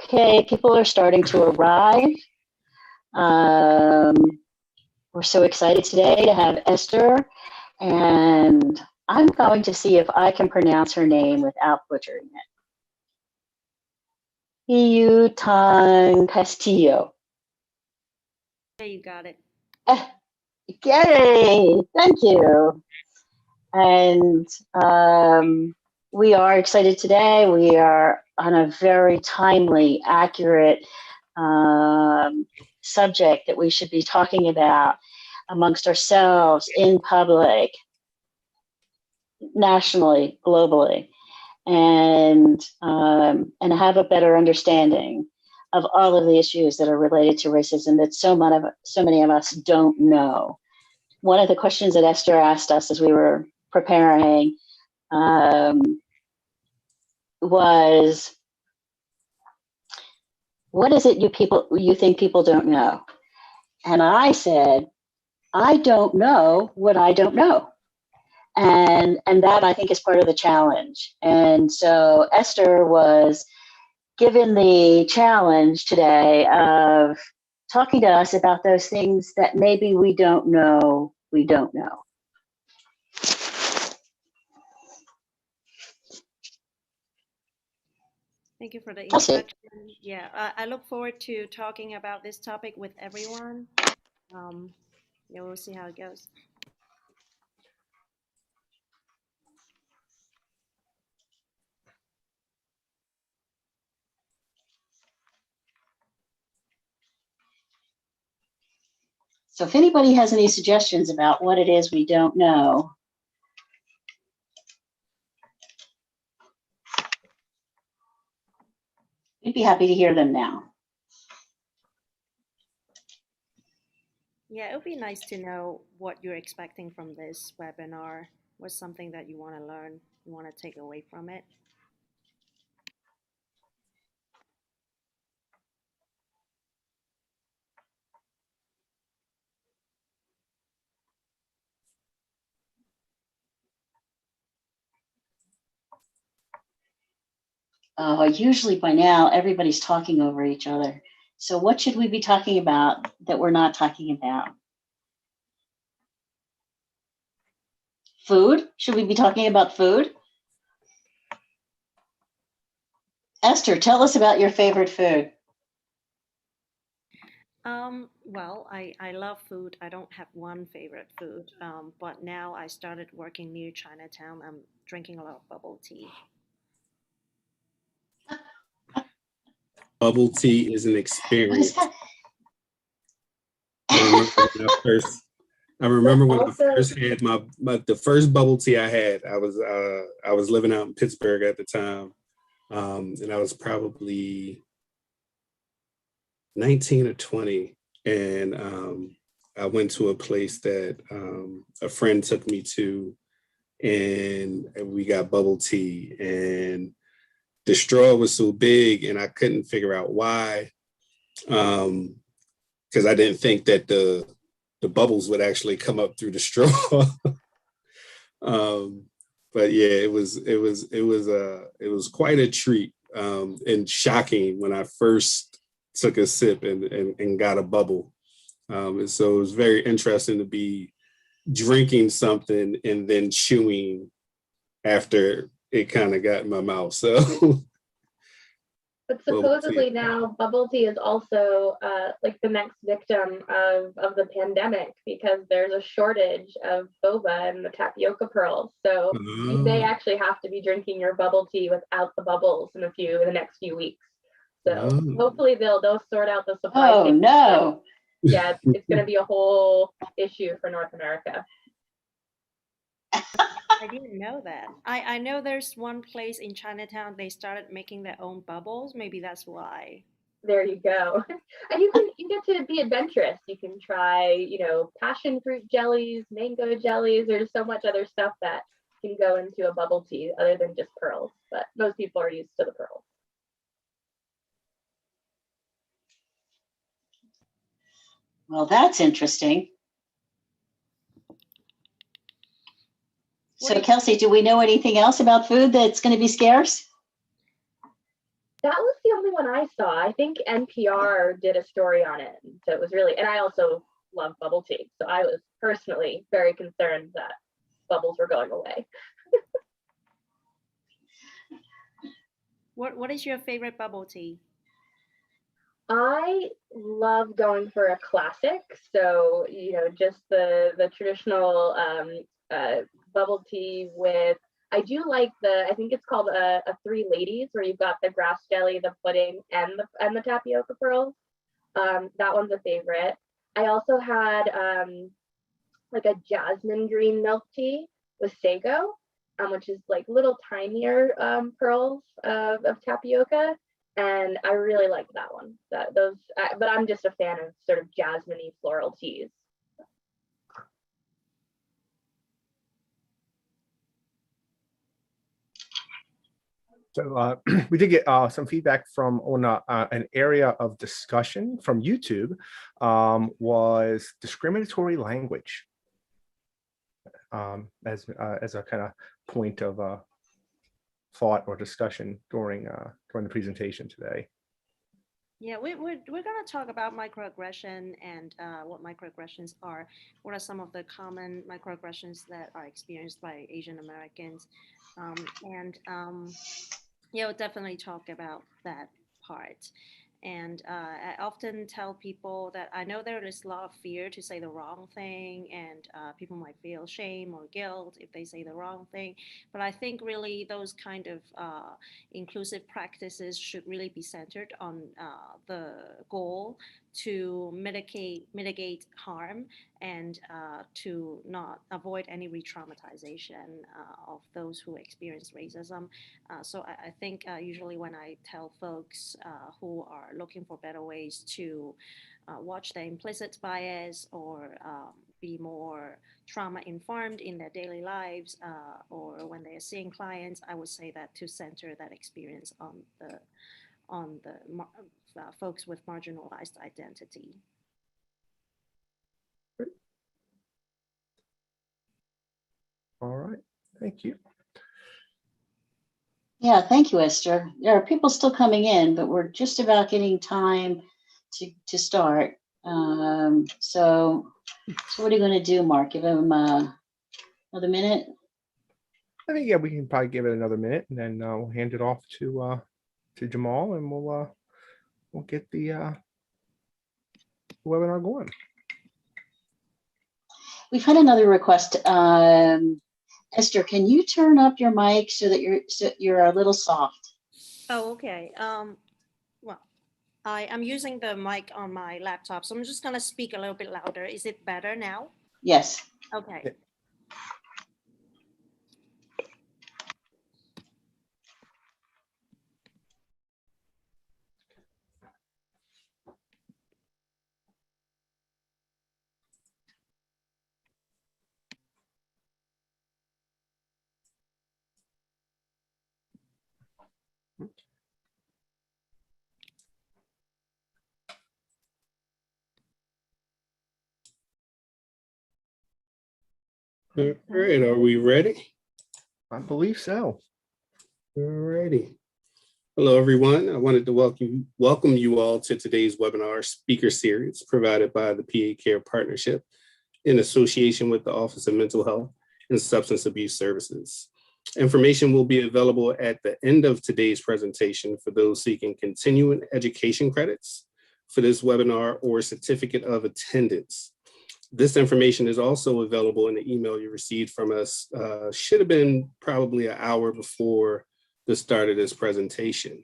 Okay, people are starting to arrive. We're so excited today to have Esther, and I'm going to see if I can pronounce her name without butchering it. Iutan Castillo. Yeah, you got it. Yay! Thank you. And we are excited today. We are on a very timely, accurate subject that we should be talking about amongst ourselves, in public, nationally, globally, and have a better understanding of all of the issues that are related to racism that so many of us don't know. One of the questions that Esther asked us as we were preparing was, what is it you think people don't know? And I said, I don't know what I don't know. And that, I think, is part of the challenge. And so Esther was given the challenge today of talking to us about those things that maybe we don't know. Thank you for the introduction. Yeah, I look forward to talking about this topic with everyone. Yeah, we'll see how it goes. So if anybody has any suggestions about what it is we don't know, we'd be happy to hear them now. Yeah, it would be nice to know what you're expecting from this webinar. What's something that you want to learn, you want to take away from it? Usually by now, everybody's talking over each other. So what should we be talking about that we're not talking about? Food? Should we be talking about food? Esther, tell us about your favorite food. Well, I love food. I don't have one favorite food, but now I started working near Chinatown. I'm drinking a lot of bubble tea. Bubble tea is an experience. What is that? I remember when I first had the first bubble tea I had. I was living out in Pittsburgh at the time, and I was probably 19 or 20, and I went to a place that a friend took me to, and we got bubble tea, and the straw was so big, and I couldn't figure out why, because I didn't think that the bubbles would actually come up through the straw. But yeah, it was quite a treat, and shocking when I first took a sip and got a bubble. And so it was very interesting to be drinking something and then chewing after it kind of got in my mouth. So but supposedly now bubble tea is also like the next victim of the pandemic, because there's a shortage of boba and the tapioca pearls. So you may actually have to be drinking your bubble tea without the bubbles in the next few weeks. So hopefully they'll sort out the supply chain. Oh no. Yeah, it's going to be a whole issue for North America. I didn't know that. I know there's one place in Chinatown, they started making their own bubbles. Maybe that's why. There you go. And you get to be adventurous. You can try, passion fruit jellies, mango jellies. There's so much other stuff that can go into a bubble tea other than just pearls. But most people are used to the pearls. Well, that's interesting. So Kelsey, do we know anything else about food that's going to be scarce? That was the only one I saw. I think NPR did a story on it. So it was really, and I also love bubble tea. So I was personally very concerned that bubbles were going away. What is your favorite bubble tea? I love going for a classic. So, just the traditional bubble tea with, I do like I think it's called a Three Ladies, where you've got the grass jelly, the pudding, and the tapioca pearls. That one's a favorite. I also had like a jasmine green milk tea with sago, which is like little tinier pearls of tapioca, and I really like that one. But I'm just a fan of sort of jasmine-y floral teas. So we did get some feedback from on an area of discussion from YouTube was discriminatory language as a kind of point of thought or discussion during the presentation today. Yeah, we're going to talk about microaggression and what microaggressions are. What are some of the common microaggressions that are experienced by Asian Americans? We'll definitely talk about that part. And I often tell people that I know there is a lot of fear to say the wrong thing, and people might feel shame or guilt if they say the wrong thing. But I think really those kind of inclusive practices should really be centered on the goal to mitigate harm and to not avoid any re-traumatization of those who experience racism. So I think usually when I tell folks who are looking for better ways to watch their implicit bias or be more trauma informed in their daily lives or when they're seeing clients, I would say that to center that experience on the folks with marginalized identity. All right, thank you. Yeah, thank you, Esther. There are people still coming in, but we're just about getting time to start. So what are you going to do, Mark? Give him another minute? I think, yeah, we can probably give it another minute, and then we'll hand it off to Jamal, and we'll get the webinar going. We've had another request. Esther, can you turn up your mic so that you're a little soft? Oh, okay. Well, I'm using the mic on my laptop, so I'm just going to speak a little bit louder. Is it better now? Yes. Okay. Yeah. All right, are we ready? I believe so. All righty. Hello, everyone. I wanted to welcome you all to today's webinar speaker series provided by the PA Care Partnership in association with the Office of Mental Health and Substance Abuse Services. Information will be available at the end of today's presentation for those seeking continuing education credits for this webinar or certificate of attendance. This information is also available in the email you received from us. Should have been probably an hour before the start of this presentation.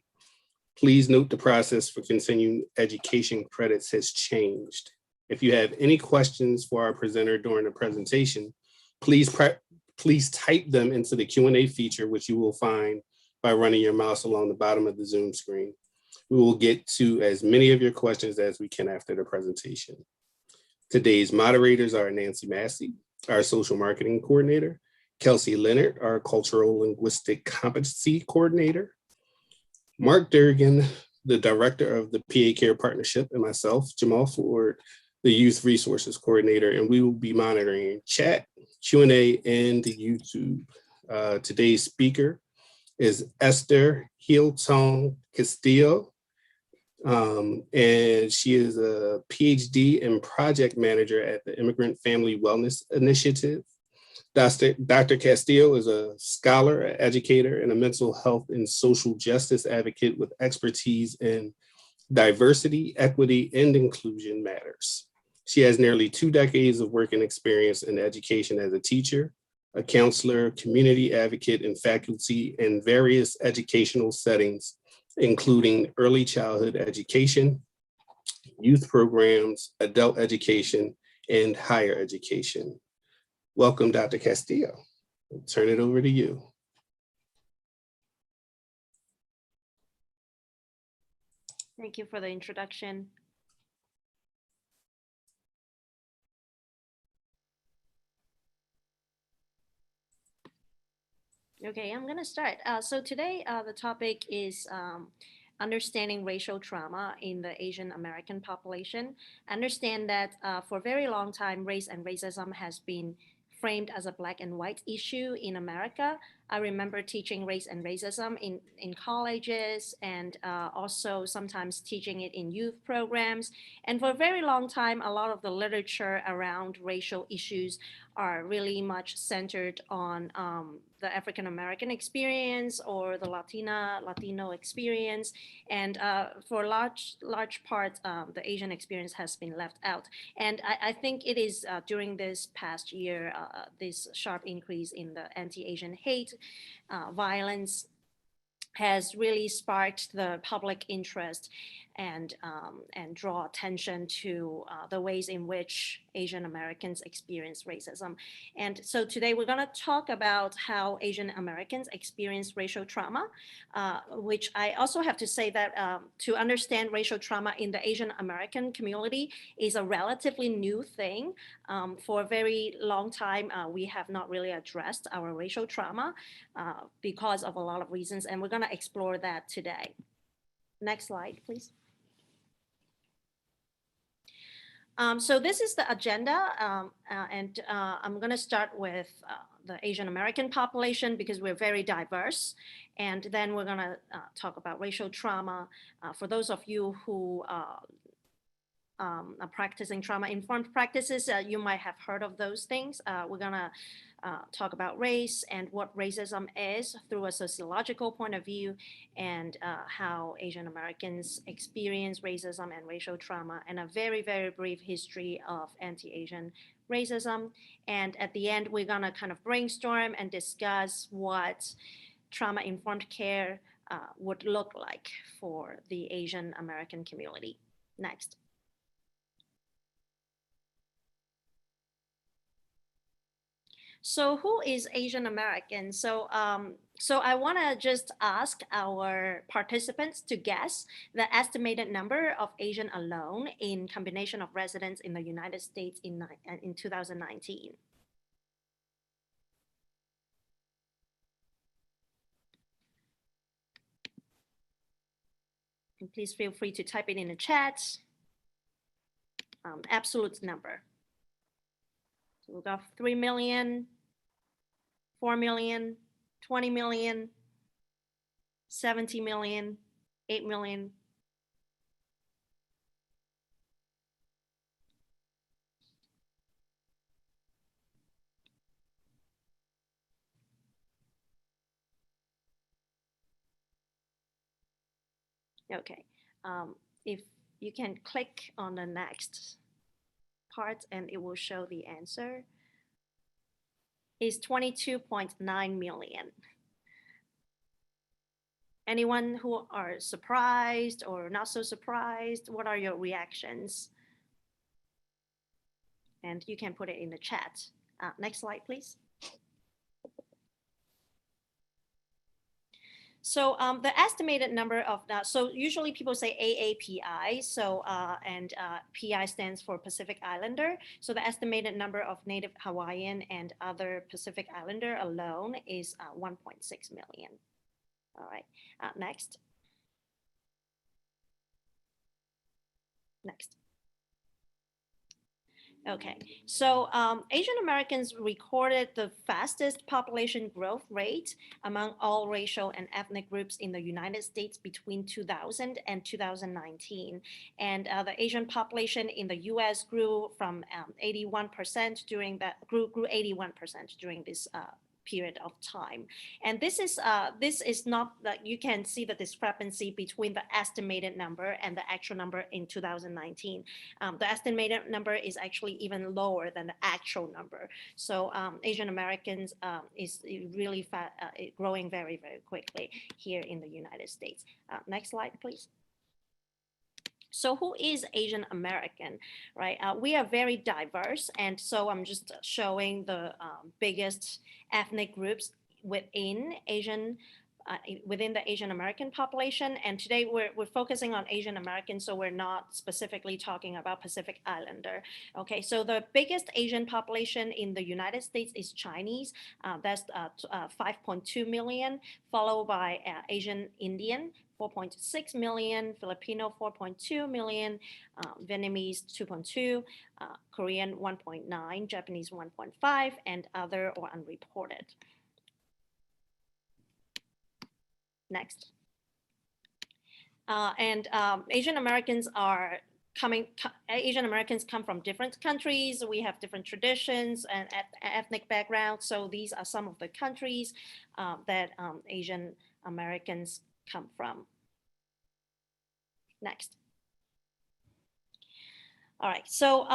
Please note the process for continuing education credits has changed. If you have any questions for our presenter during the presentation, please type them into the Q&A feature, which you will find by running your mouse along the bottom of the Zoom screen. We will get to as many of your questions as we can after the presentation. Today's moderators are Nancy Massey, our social marketing coordinator, Kelsey Leonard, our cultural linguistic competency coordinator, Mark Durgan, the director of the PA Care Partnership, and myself, Jamal Ford, the youth resources coordinator, and we will be monitoring chat, Q&A, and YouTube. Today's speaker is Esther Hilton Castillo. And she is a PhD and project manager at the Immigrant Family Wellness Initiative. Dr. Castillo is a scholar, educator, and a mental health and social justice advocate with expertise in diversity, equity, and inclusion matters. She has nearly 2 decades of work and experience in education as a teacher, a counselor, community advocate, and faculty in various educational settings, including early childhood education, youth programs, adult education, and higher education. Welcome, Dr. Castillo. I'll turn it over to you. Thank you for the introduction. Okay, I'm gonna start. So today, the topic is understanding racial trauma in the Asian American population. Understand that for a very long time, race and racism has been framed as a black and white issue in America. I remember teaching race and racism in colleges and also sometimes teaching it in youth programs. And for a very long time, a lot of the literature around racial issues are really much centered on the African American experience or the Latino experience. And for large part, the Asian experience has been left out. And I think it is during this past year, this sharp increase in the anti-Asian hate, violence has really sparked the public interest and draw attention to the ways in which Asian Americans experience racism. And so today we're going to talk about how Asian Americans experience racial trauma, which I also have to say that to understand racial trauma in the Asian American community is a relatively new thing. For a very long time, we have not really addressed our racial trauma because of a lot of reasons, and we're going to explore that today. Next slide, please. So this is the agenda, and I'm going to start with the Asian American population because we're very diverse, and then we're going to talk about racial trauma. For those of you who are practicing trauma-informed practices, you might have heard of those things. We're going to talk about race and what racism is through a sociological point of view, and how Asian Americans experience racism and racial trauma, and a very, very brief history of anti-Asian racism. And at the end, we're gonna kind of brainstorm and discuss what trauma-informed care would look like for the Asian American community. Next. So who is Asian American? So I want to just ask our participants to guess the estimated number of Asian alone in combination of residents in the United States in 2019. And please feel free to type it in the chat. Absolute number. So we've got 3 million, 4 million, 20 million, 70 million, 8 million. Okay, if you can click on the next part and it will show the answer. Is 22.9 million. Anyone who are surprised or not so surprised? What are your reactions? And you can put it in the chat. Next slide, please. So the estimated number of that, so usually people say AAPI, so and PI stands for Pacific Islander. So the estimated number of Native Hawaiian and other Pacific Islander alone is 1.6 million. All right, next. Next. Okay, so Asian Americans recorded the fastest population growth rate among all racial and ethnic groups in the United States between 2000 and 2019. And the Asian population in the US grew from 81% during that, grew 81% during this period of time. And this is not that you can see the discrepancy between the estimated number and the actual number in 2019. The estimated number is actually even lower than the actual number. So Asian Americans is really growing very, very quickly here in the United States. Next slide, please. So who is Asian American, right? We are very diverse. And so I'm just showing the biggest ethnic groups within within the Asian American population. And today we're focusing on Asian American, so we're not specifically talking about Pacific Islander. Okay, so the biggest Asian population in the United States is Chinese. That's 5.2 million, followed by Asian Indian, 4.6 million, Filipino 4.2 million, Vietnamese 2.2, Korean 1.9, Japanese 1.5, and other or unreported. Next. Asian Americans are Asian Americans come from different countries. We have different traditions and ethnic backgrounds. So these are some of the countries that Asian Americans come from. Next. All right, so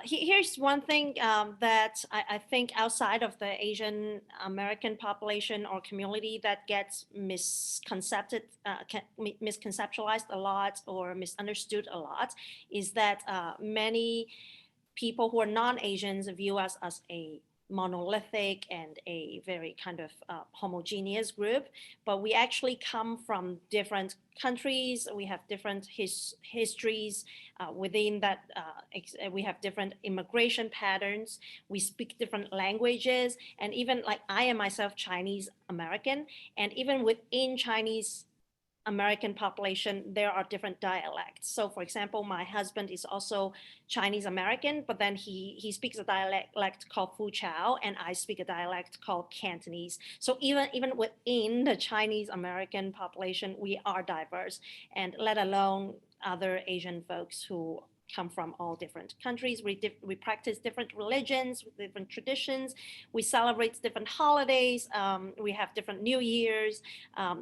here's one thing that I think outside of the Asian American population or community that gets misconceptualized a lot or misunderstood a lot is that many people who are non-Asians view us as a monolithic and a very kind of homogeneous group, but we actually come from different countries. We have different histories within that. We have different immigration patterns. We speak different languages, and even like I am myself Chinese American, and even within Chinese American population, there are different dialects. So for example, my husband is also Chinese American, but then he speaks a dialect called Fuchao, and I speak a dialect called Cantonese. So even within the Chinese American population, we are diverse, and let alone other Asian folks who come from all different countries. We practice different religions, different traditions. We celebrate different holidays. We have different New Years.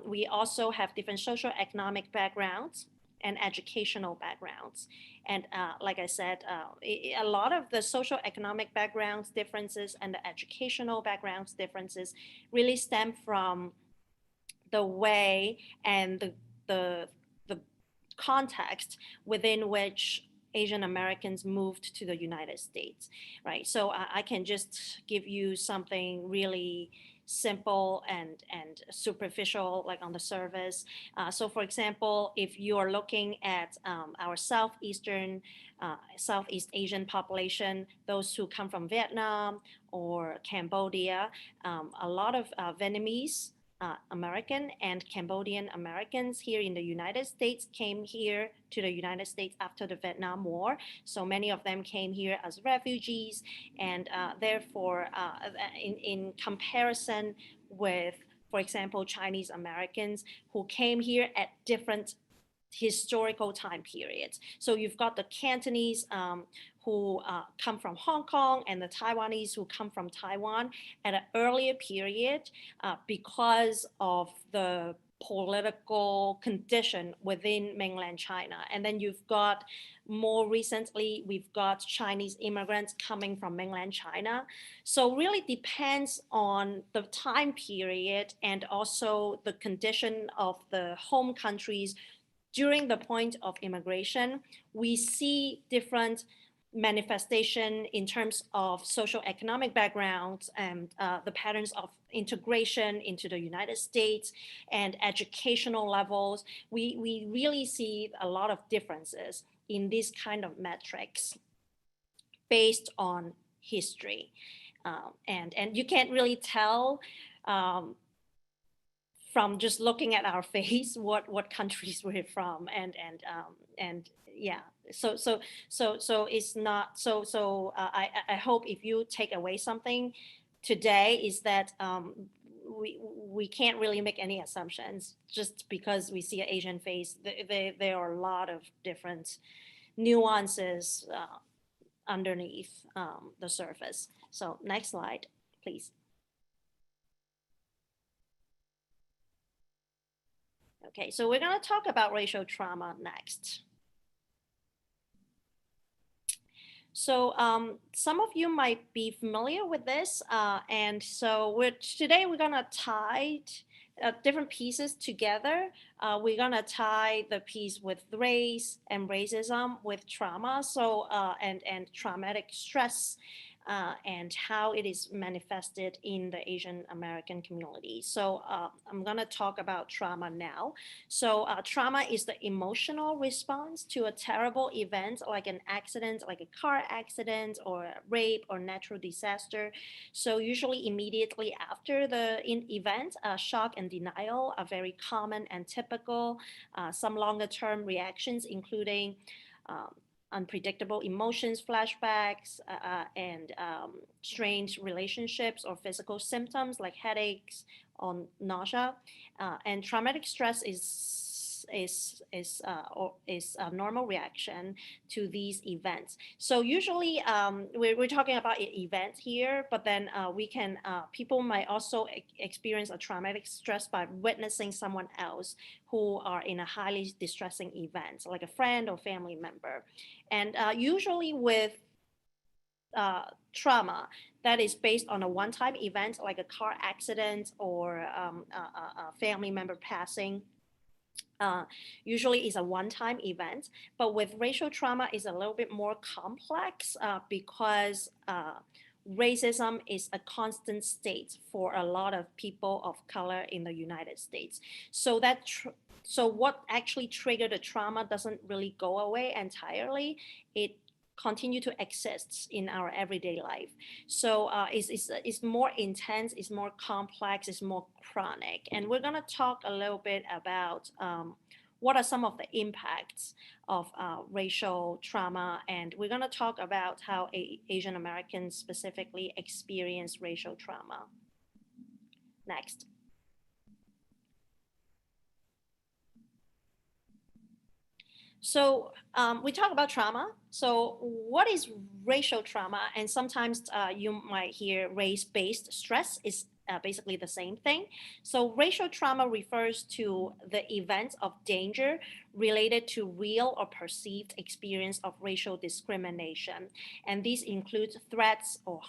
We also have different socioeconomic backgrounds and educational backgrounds. And like I said, a lot of the socioeconomic backgrounds differences and the educational backgrounds differences really stem from the way and the context within which Asian Americans moved to the United States, right? So I can just give you something really simple and superficial, like on the surface. So for example, if you are looking at our Southeast Asian population, those who come from Vietnam or Cambodia, a lot of Vietnamese American and Cambodian Americans here in the United States came here to the United States after the Vietnam War. So many of them came here as refugees, and therefore, in comparison with, for example, Chinese Americans who came here at different historical time periods. So you've got the Cantonese who come from Hong Kong and the Taiwanese who come from Taiwan at an earlier period because of the political condition within mainland China. And then you've got more recently, we've got Chinese immigrants coming from mainland China. So really depends on the time period and also the condition of the home countries during the point of immigration. We see different manifestation in terms of social economic backgrounds and the patterns of integration into the United States and educational levels. We really see a lot of differences in these kind of metrics based on history. And you can't really tell from just looking at our face what countries we're from, and yeah, so it's not I hope if you take away something today is that we can't really make any assumptions just because we see an Asian face. There are a lot of different nuances underneath the surface. So next slide, please. Okay, so we're going to talk about racial trauma next. So some of you might be familiar with this, and so today we're going to tie different pieces together. We're going to tie the piece with race and racism with trauma, so and traumatic stress. And how it is manifested in the Asian American community. So I'm going to talk about trauma now. So trauma is the emotional response to a terrible event like an accident, like a car accident or a rape or natural disaster. So usually immediately after the event, shock and denial are very common and typical. Some longer term reactions including unpredictable emotions, flashbacks, and strange relationships or physical symptoms like headaches or nausea. And traumatic stress is a normal reaction to these events. So usually we're talking about events here, but then people might also experience a traumatic stress by witnessing someone else who are in a highly distressing event, like a friend or family member. And usually with trauma that is based on a one-time event, like a car accident or a family member passing, usually is a one-time event. But with racial trauma is a little bit more complex because racism is a constant state for a lot of people of color in the United States. So so what actually triggered the trauma doesn't really go away entirely. It continue to exist in our everyday life. So it's more intense, it's more complex, it's more chronic. And we're going to talk a little bit about what are some of the impacts of racial trauma. And we're going to talk about how Asian Americans specifically experience racial trauma. Next. So we talk about trauma. So what is racial trauma? And sometimes you might hear race-based stress is basically the same thing. So racial trauma refers to the events of danger related to real or perceived experience of racial discrimination. And these include threats of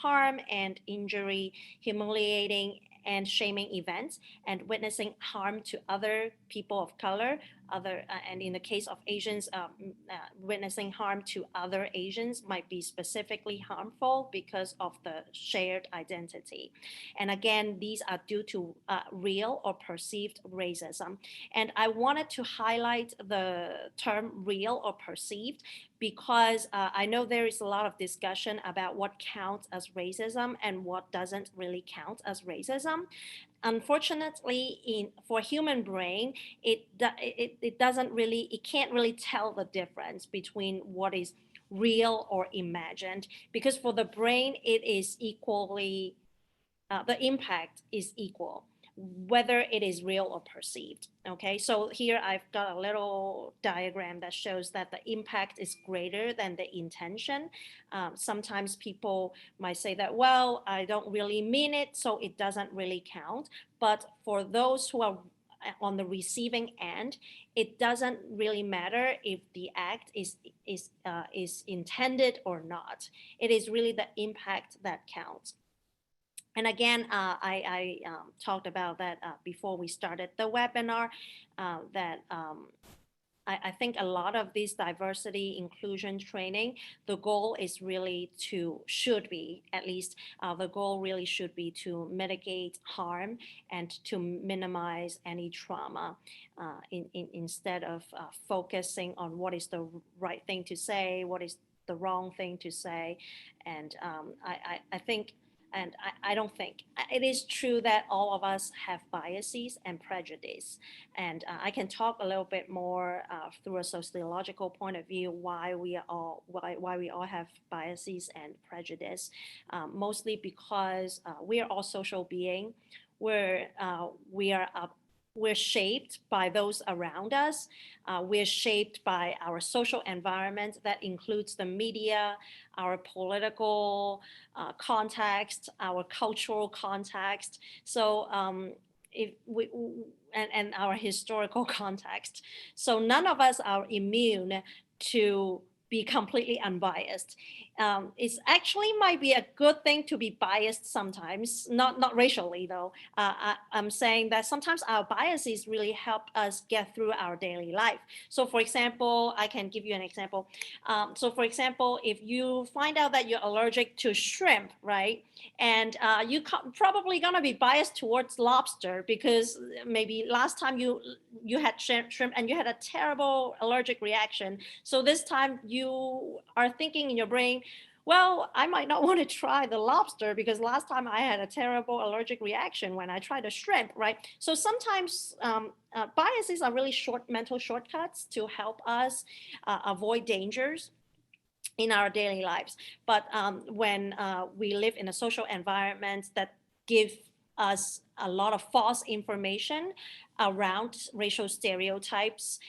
harm and injury, humiliating and shaming events, and witnessing harm to other people of color, and in the case of Asians, witnessing harm to other Asians might be specifically harmful because of the shared identity. And again, these are due to real or perceived racism. And I wanted to highlight the term real or perceived because I know there is a lot of discussion about what counts as racism and what doesn't really count as racism. Unfortunately, for human brain, it can't really tell the difference between what is real or imagined, because for the brain, it is equally, the impact is equal, whether it is real or perceived. Okay, so here I've got a little diagram that shows that the impact is greater than the intention. Sometimes people might say that, well, I don't really mean it, so it doesn't really count. But for those who are on the receiving end, it doesn't really matter if the act is intended or not. It is really the impact that counts. And again, I talked about that before we started the webinar, that I think a lot of this diversity inclusion training, the goal is really should be to mitigate harm and to minimize any trauma instead of focusing on what is the right thing to say, what is the wrong thing to say. And I think And I don't think it is true that all of us have biases and prejudice. And I can talk a little bit more through a sociological point of view why we all have biases and prejudice. Mostly because we are all social beings. We're shaped by those around us. We're shaped by our social environment that includes the media, our political context, our cultural context. So if we and our historical context. So none of us are immune to be completely unbiased. It's actually might be a good thing to be biased sometimes, not racially though. I'm saying that sometimes our biases really help us get through our daily life. So for example, I can give you an example. So for example, if you find out that you're allergic to shrimp, right? And you probably gonna be biased towards lobster because maybe last time you had shrimp and you had a terrible allergic reaction. So this time you are thinking in your brain, well, I might not want to try the lobster because last time I had a terrible allergic reaction when I tried the shrimp, right? So sometimes biases are really mental shortcuts to help us avoid dangers in our daily lives. But when we live in a social environment that give us a lot of false information around racial stereotypes,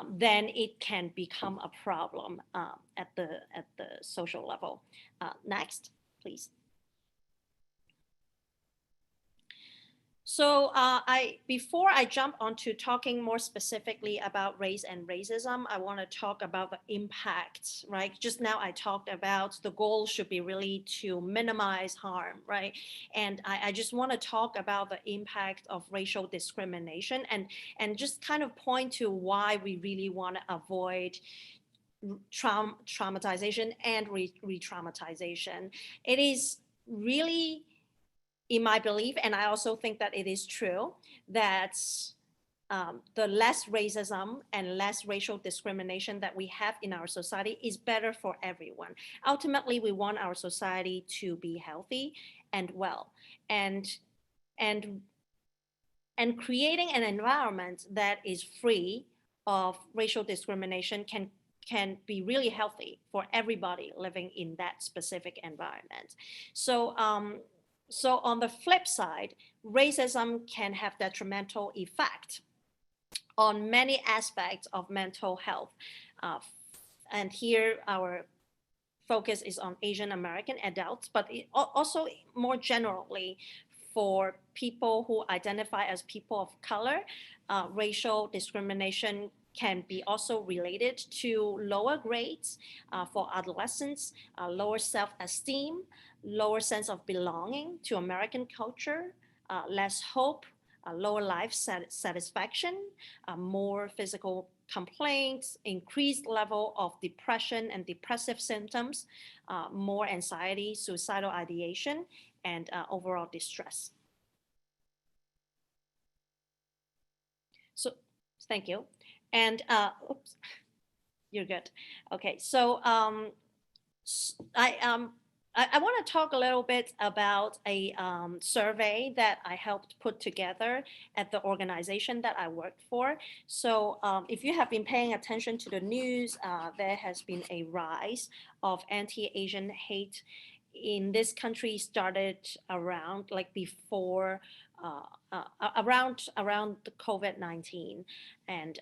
then it can become a problem at the social level. Next, please. So before I jump onto talking more specifically about race and racism, I want to talk about the impact, right? Just now I talked about the goal should be really to minimize harm, right? And I just want to talk about the impact of racial discrimination and just kind of point to why we really want to avoid traumatization and re-traumatization. It is really, in my belief, and I also think that it is true, that the less racism and less racial discrimination that we have in our society is better for everyone. Ultimately, we want our society to be healthy and well, and creating an environment that is free of racial discrimination can be really healthy for everybody living in that specific environment. So so on the flip side, racism can have detrimental effect on many aspects of mental health. And here our focus is on Asian American adults, but also more generally for people who identify as people of color, racial discrimination can be also related to lower grades for adolescents, lower self-esteem, lower sense of belonging to American culture, less hope, lower life satisfaction, more physical complaints, increased level of depression and depressive symptoms, more anxiety, suicidal ideation, and overall distress. So, thank you. And, oops, you're good. Okay, so I want to talk a little bit about a survey that I helped put together at the organization that I worked for. So if you have been paying attention to the news, there has been a rise of anti-Asian hate in this country. Started around like before around the COVID-19, and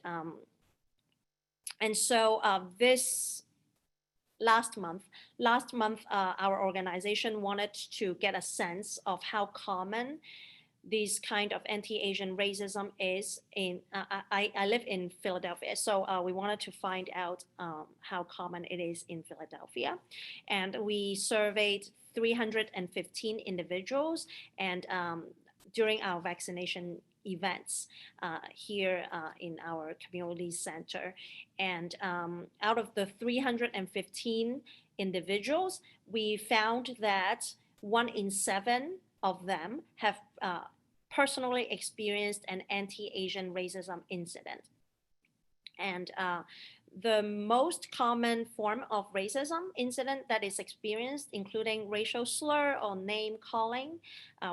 so this last month, our organization wanted to get a sense of how common this kind of anti-Asian racism is in, I live in Philadelphia, so we wanted to find out how common it is in Philadelphia. And we surveyed 315 individuals, and during our vaccination events here in our community center. And out of the 315 individuals, we found that 1 in 7 of them have personally experienced an anti-Asian racism incident. And the most common form of racism incident that is experienced, including racial slur or name calling,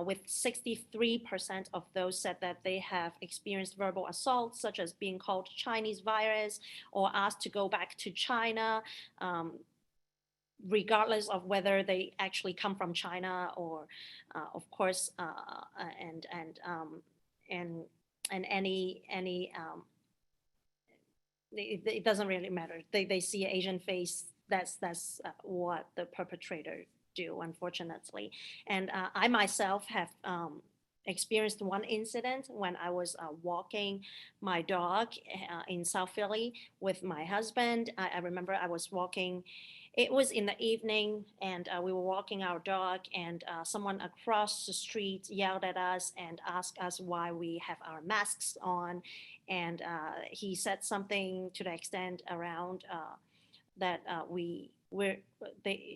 with 63% of those said that they have experienced verbal assault, such as being called Chinese virus or asked to go back to China, regardless of whether they actually come from China or, of course, and any it doesn't really matter. They see an Asian face. That's what the perpetrator do, unfortunately. And I myself have experienced one incident when I was walking my dog in South Philly with my husband. I remember I was walking. It was in the evening, and we were walking our dog, and someone across the street yelled at us and asked us why we have our masks on. And he said something to the extent around that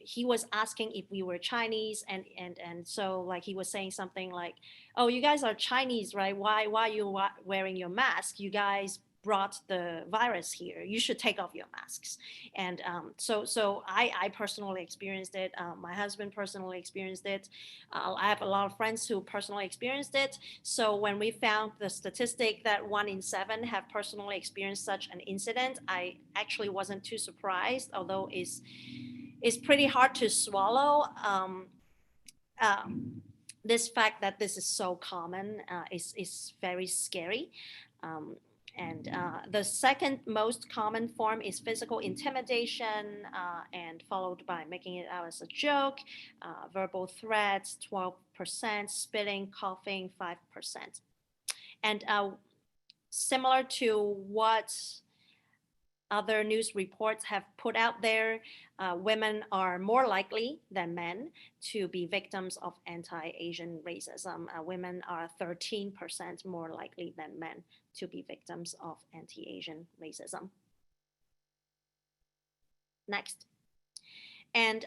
he was asking if we were Chinese, and so like he was saying something like, "Oh, you guys are Chinese, right? Why are you wearing your mask? You guys brought the virus here. You should take off your masks." And so I personally experienced it. My husband personally experienced it. I have a lot of friends who personally experienced it. So when we found the statistic that 1 in 7 have personally experienced such an incident, I actually wasn't too surprised, although it's pretty hard to swallow. This fact that this is so common is very scary. And the second most common form is physical intimidation, and followed by making it out as a joke, verbal threats, 12%, spitting, coughing, 5%. And similar to what other news reports have put out there, women are more likely than men to be victims of anti-Asian racism. Women are 13% more likely than men to be victims of anti-Asian racism. Next. And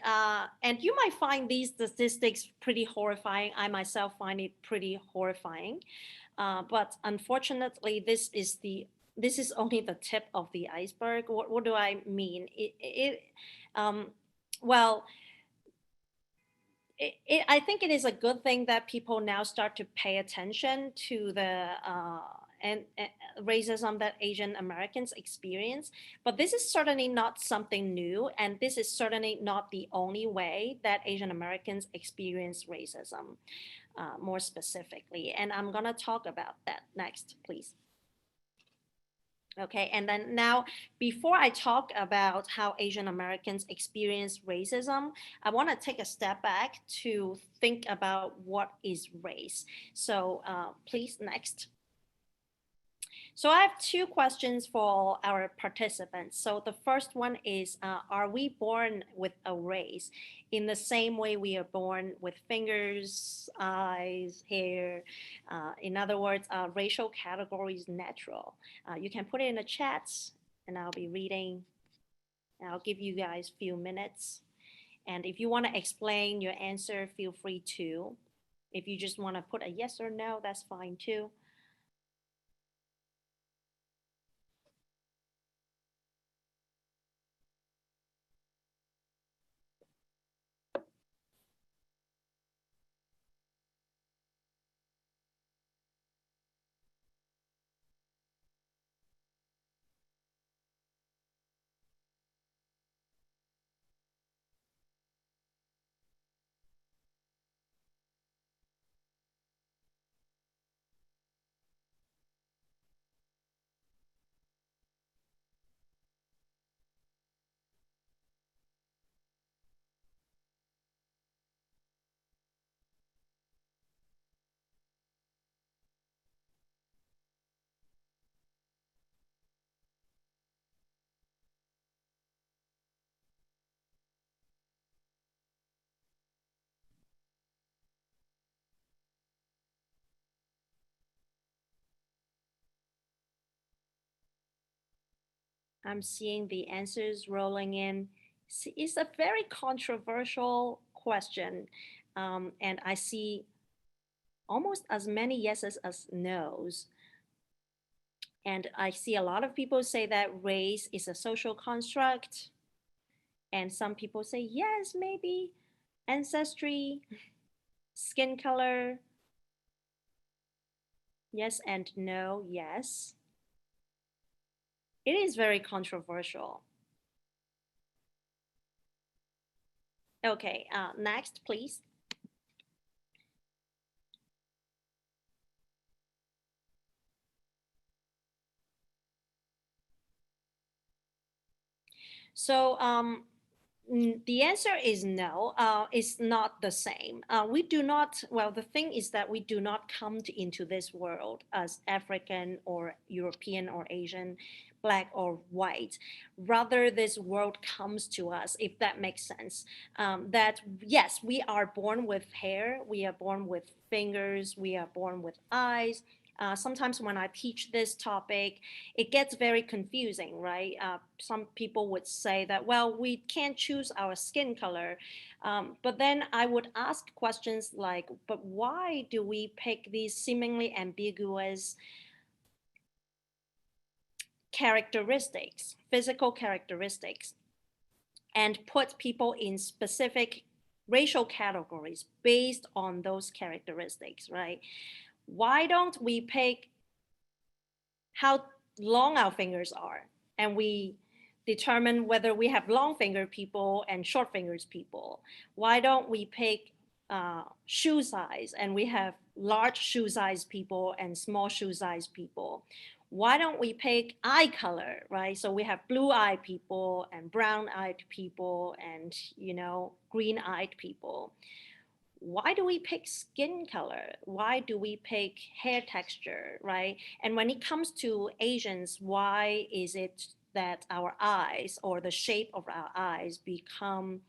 you might find these statistics pretty horrifying. I myself find it pretty horrifying. But unfortunately, this is only the tip of the iceberg. What do I mean? I think it is a good thing that people now start to pay attention to the racism that Asian Americans experience. But this is certainly not something new, and this is certainly not the only way that Asian Americans experience racism, more specifically. And I'm gonna talk about that next, please. Okay, and then now, before I talk about how Asian Americans experience racism, I want to take a step back to think about what is race. So please, next. So I have two questions for our participants. So the first one is, are we born with a race in the same way we are born with fingers, eyes, hair? In other words, racial categories natural? You can put it in the chats and I'll be reading. I'll give you guys a few minutes. And if you want to explain your answer, feel free to. If you just want to put a yes or no, that's fine too. I'm seeing the answers rolling in. It's a very controversial question. And I see almost as many yeses as nos. And I see a lot of people say that race is a social construct. And some people say, yes, maybe ancestry, skin color, yes and no, yes. It is very controversial. Okay, next, please. So the answer is no. It's not the same. We do not, well, the thing is that we do not come into this world as African or European or Asian, black or white. Rather, this world comes to us, if that makes sense. That, yes, we are born with hair, we are born with fingers, we are born with eyes. Sometimes when I teach this topic, it gets very confusing, right? Some people would say that, well, we can't choose our skin color. But then I would ask questions like, but why do we pick these seemingly ambiguous characteristics, physical characteristics, and put people in specific racial categories based on those characteristics, right? Why don't we pick how long our fingers are, and we determine whether we have long finger people and short fingers people? Why don't we pick shoe size, and we have large shoe size people and small shoe size people? Why don't we pick eye color, right? So we have blue eyed people and brown eyed people and, green eyed people. Why do we pick skin color? Why do we pick hair texture, right? And when it comes to Asians, why is it that our eyes or the shape of our eyes become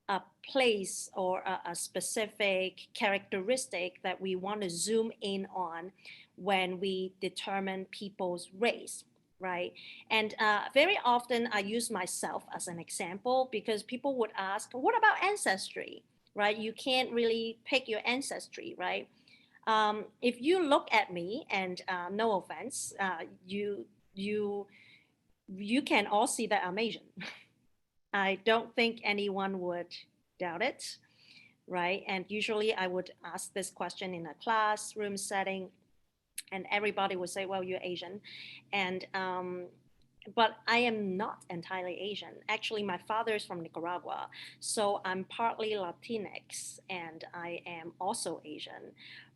a place or a specific characteristic that we want to zoom in on when we determine people's race, right? And very often I use myself as an example because people would ask, what about ancestry, right? You can't really pick your ancestry, right? If you look at me, and no offense, you can all see that I'm Asian. I don't think anyone would doubt it, right? And usually I would ask this question in a classroom setting, and everybody would say, well, you're Asian. And but I am not entirely Asian. Actually, my father is from Nicaragua, so I'm partly Latinx, and I am also Asian.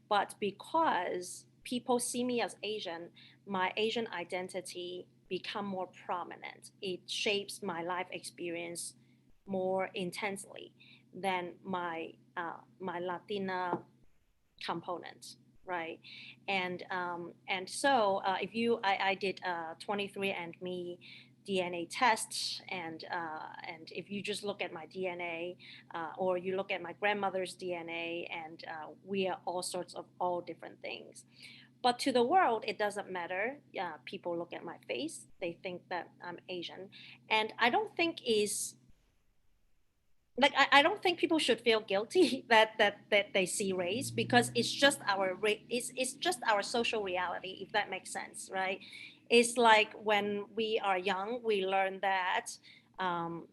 But because people see me as Asian, my Asian identity become more prominent. It shapes my life experience more intensely than my Latina component, right? And so if I did 23andMe DNA test, and if you just look at my DNA, or you look at my grandmother's DNA, and we are all different things. But to the world, it doesn't matter. People look at my face, they think that I'm Asian, and I don't think is like I don't think people should feel guilty that they see race, because it's just our social reality, if that makes sense, right? It's like when we are young, we learn that um,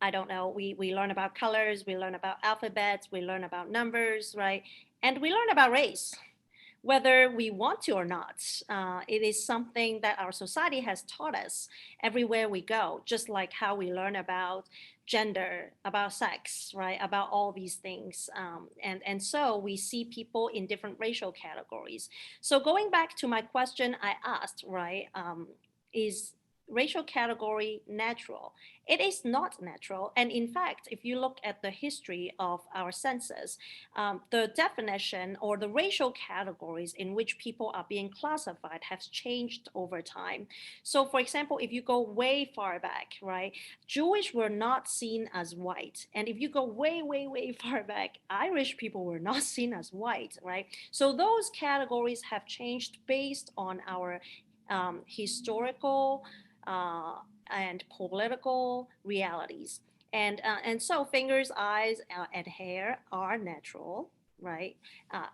I don't know, we learn about colors, we learn about alphabets, we learn about numbers, right? And we learn about race whether we want to or not. It is something that our society has taught us everywhere we go, just like how we learn about gender, about sex, right? About all these things. And so we see people in different racial categories. So going back to my question I asked, right, is racial category natural? It is not natural. And in fact, if you look at the history of our census, the definition or the racial categories in which people are being classified has changed over time. So for example, if you go way far back, right, Jewish were not seen as white. And if you go way, way, way far back, Irish people were not seen as white, right? So those categories have changed based on our historical and political realities. And so fingers, eyes, and hair are natural, right?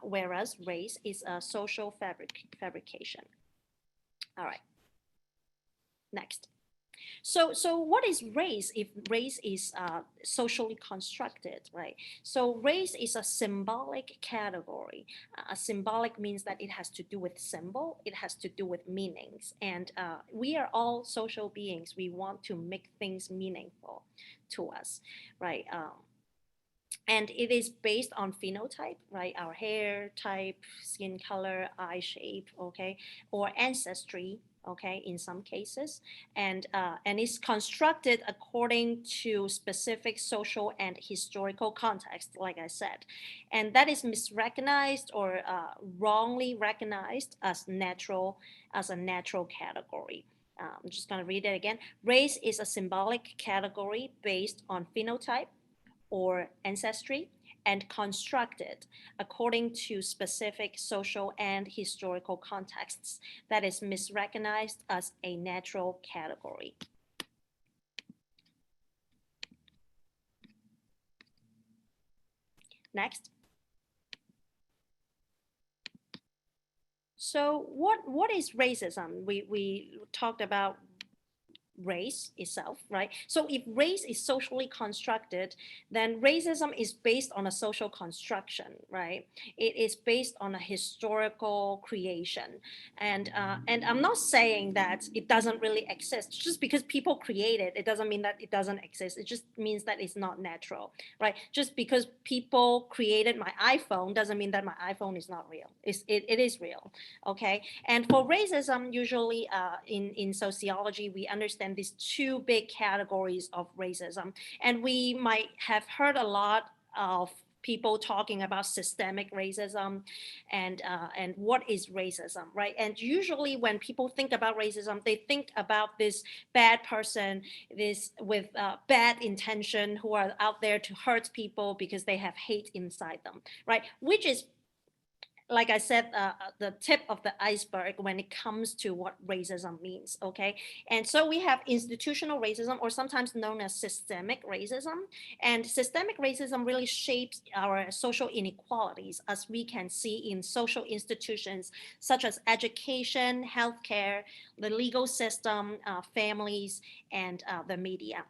Whereas race is a social fabrication. All right, next. So what is race if race is socially constructed, right? So race is a symbolic category. Symbolic means that it has to do with symbol, it has to do with meanings. And we are all social beings. We want to make things meaningful to us, right? And it is based on phenotype, right? Our hair type, skin color, eye shape, okay, or ancestry, okay, in some cases, and it's constructed according to specific social and historical context, like I said, and that is misrecognized or wrongly recognized as a natural category. I'm just going to read it again. Race is a symbolic category based on phenotype or ancestry and constructed according to specific social and historical contexts that is misrecognized as a natural category. Next. So what is racism? We talked about race itself, right? So if race is socially constructed, then racism is based on a social construction, right? It is based on a historical creation, and I'm not saying that it doesn't really exist. Just because people create it, it doesn't mean that it doesn't exist. It just means that it's not natural, right? Just because people created my iPhone doesn't mean that my iPhone is not real. It is real, okay? And for racism, usually in sociology, we understand these two big categories of racism. And we might have heard a lot of people talking about systemic racism and what is racism, right? And usually when people think about racism, they think about this bad person, this with bad intention, who are out there to hurt people because they have hate inside them, right? Which is, like I said, the tip of the iceberg when it comes to what racism means, okay? And so we have institutional racism, or sometimes known as systemic racism. And systemic racism really shapes our social inequalities, as we can see in social institutions such as education, healthcare, the legal system, families, and the media.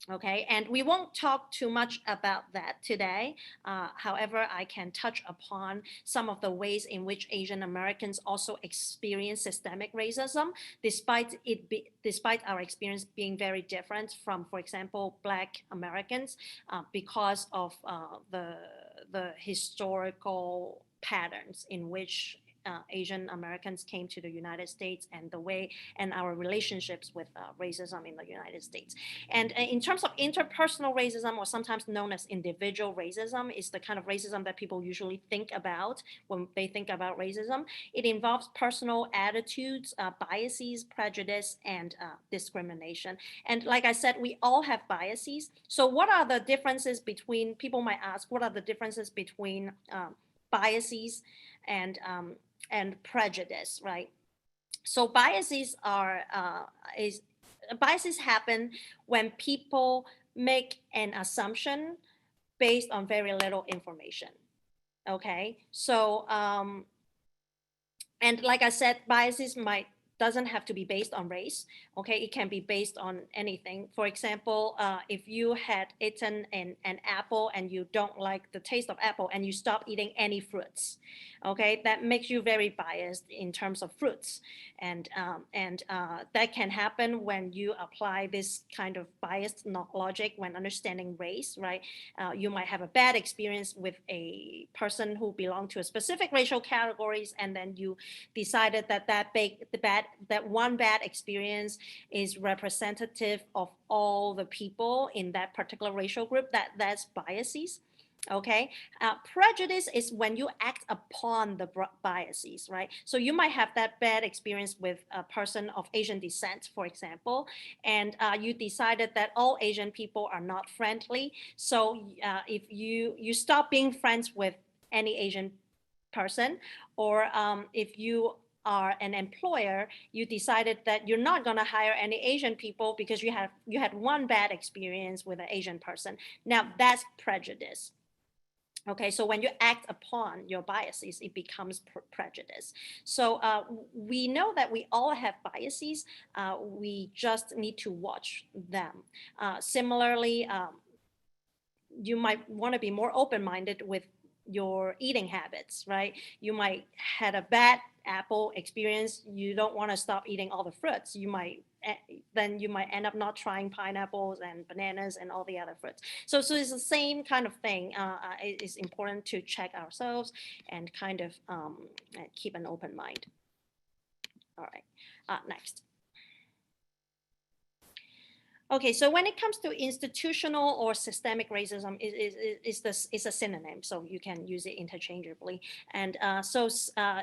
Okay, and we won't talk too much about that today. However, I can touch upon some of the ways in which Asian Americans also experience systemic racism, despite our experience being very different from, for example, Black Americans, because of the historical patterns in which Asian Americans came to the United States, and the way and our relationships with racism in the United States. And in terms of interpersonal racism, or sometimes known as individual racism, is the kind of racism that people usually think about when they think about racism. It involves personal attitudes, biases, prejudice, and discrimination. And like I said, we all have biases. So what are the differences between, people might ask, what are the differences between biases and prejudice, right? So biases biases happen when people make an assumption based on very little information. Okay, so and like I said, biases doesn't have to be based on race. Okay, it can be based on anything. For example, if you had eaten an apple and you don't like the taste of apple and you stop eating any fruits, okay, that makes you very biased in terms of fruits. And that can happen when you apply this kind of biased logic when understanding race, right? You might have a bad experience with a person who belonged to a specific racial categories, and then you decided that one bad experience is representative of all the people in that particular racial group. That's biases. Okay, prejudice is when you act upon the biases, right? So you might have that bad experience with a person of Asian descent, for example, and you decided that all Asian people are not friendly. So if you stop being friends with any Asian person, or if you are an employer, you decided that you're not going to hire any Asian people because you had one bad experience with an Asian person. Now that's prejudice. Okay, so when you act upon your biases, it becomes prejudice. So we know that we all have biases. We just need to watch them. Similarly, you might want to be more open-minded with your eating habits, right? You might had a bad apple experience. You don't want to stop eating all the fruits. Then you might end up not trying pineapples and bananas and all the other fruits. So it's the same kind of thing. It's important to check ourselves and kind of keep an open mind. All right, next. Okay, so when it comes to institutional or systemic racism, is a synonym, so you can use it interchangeably. And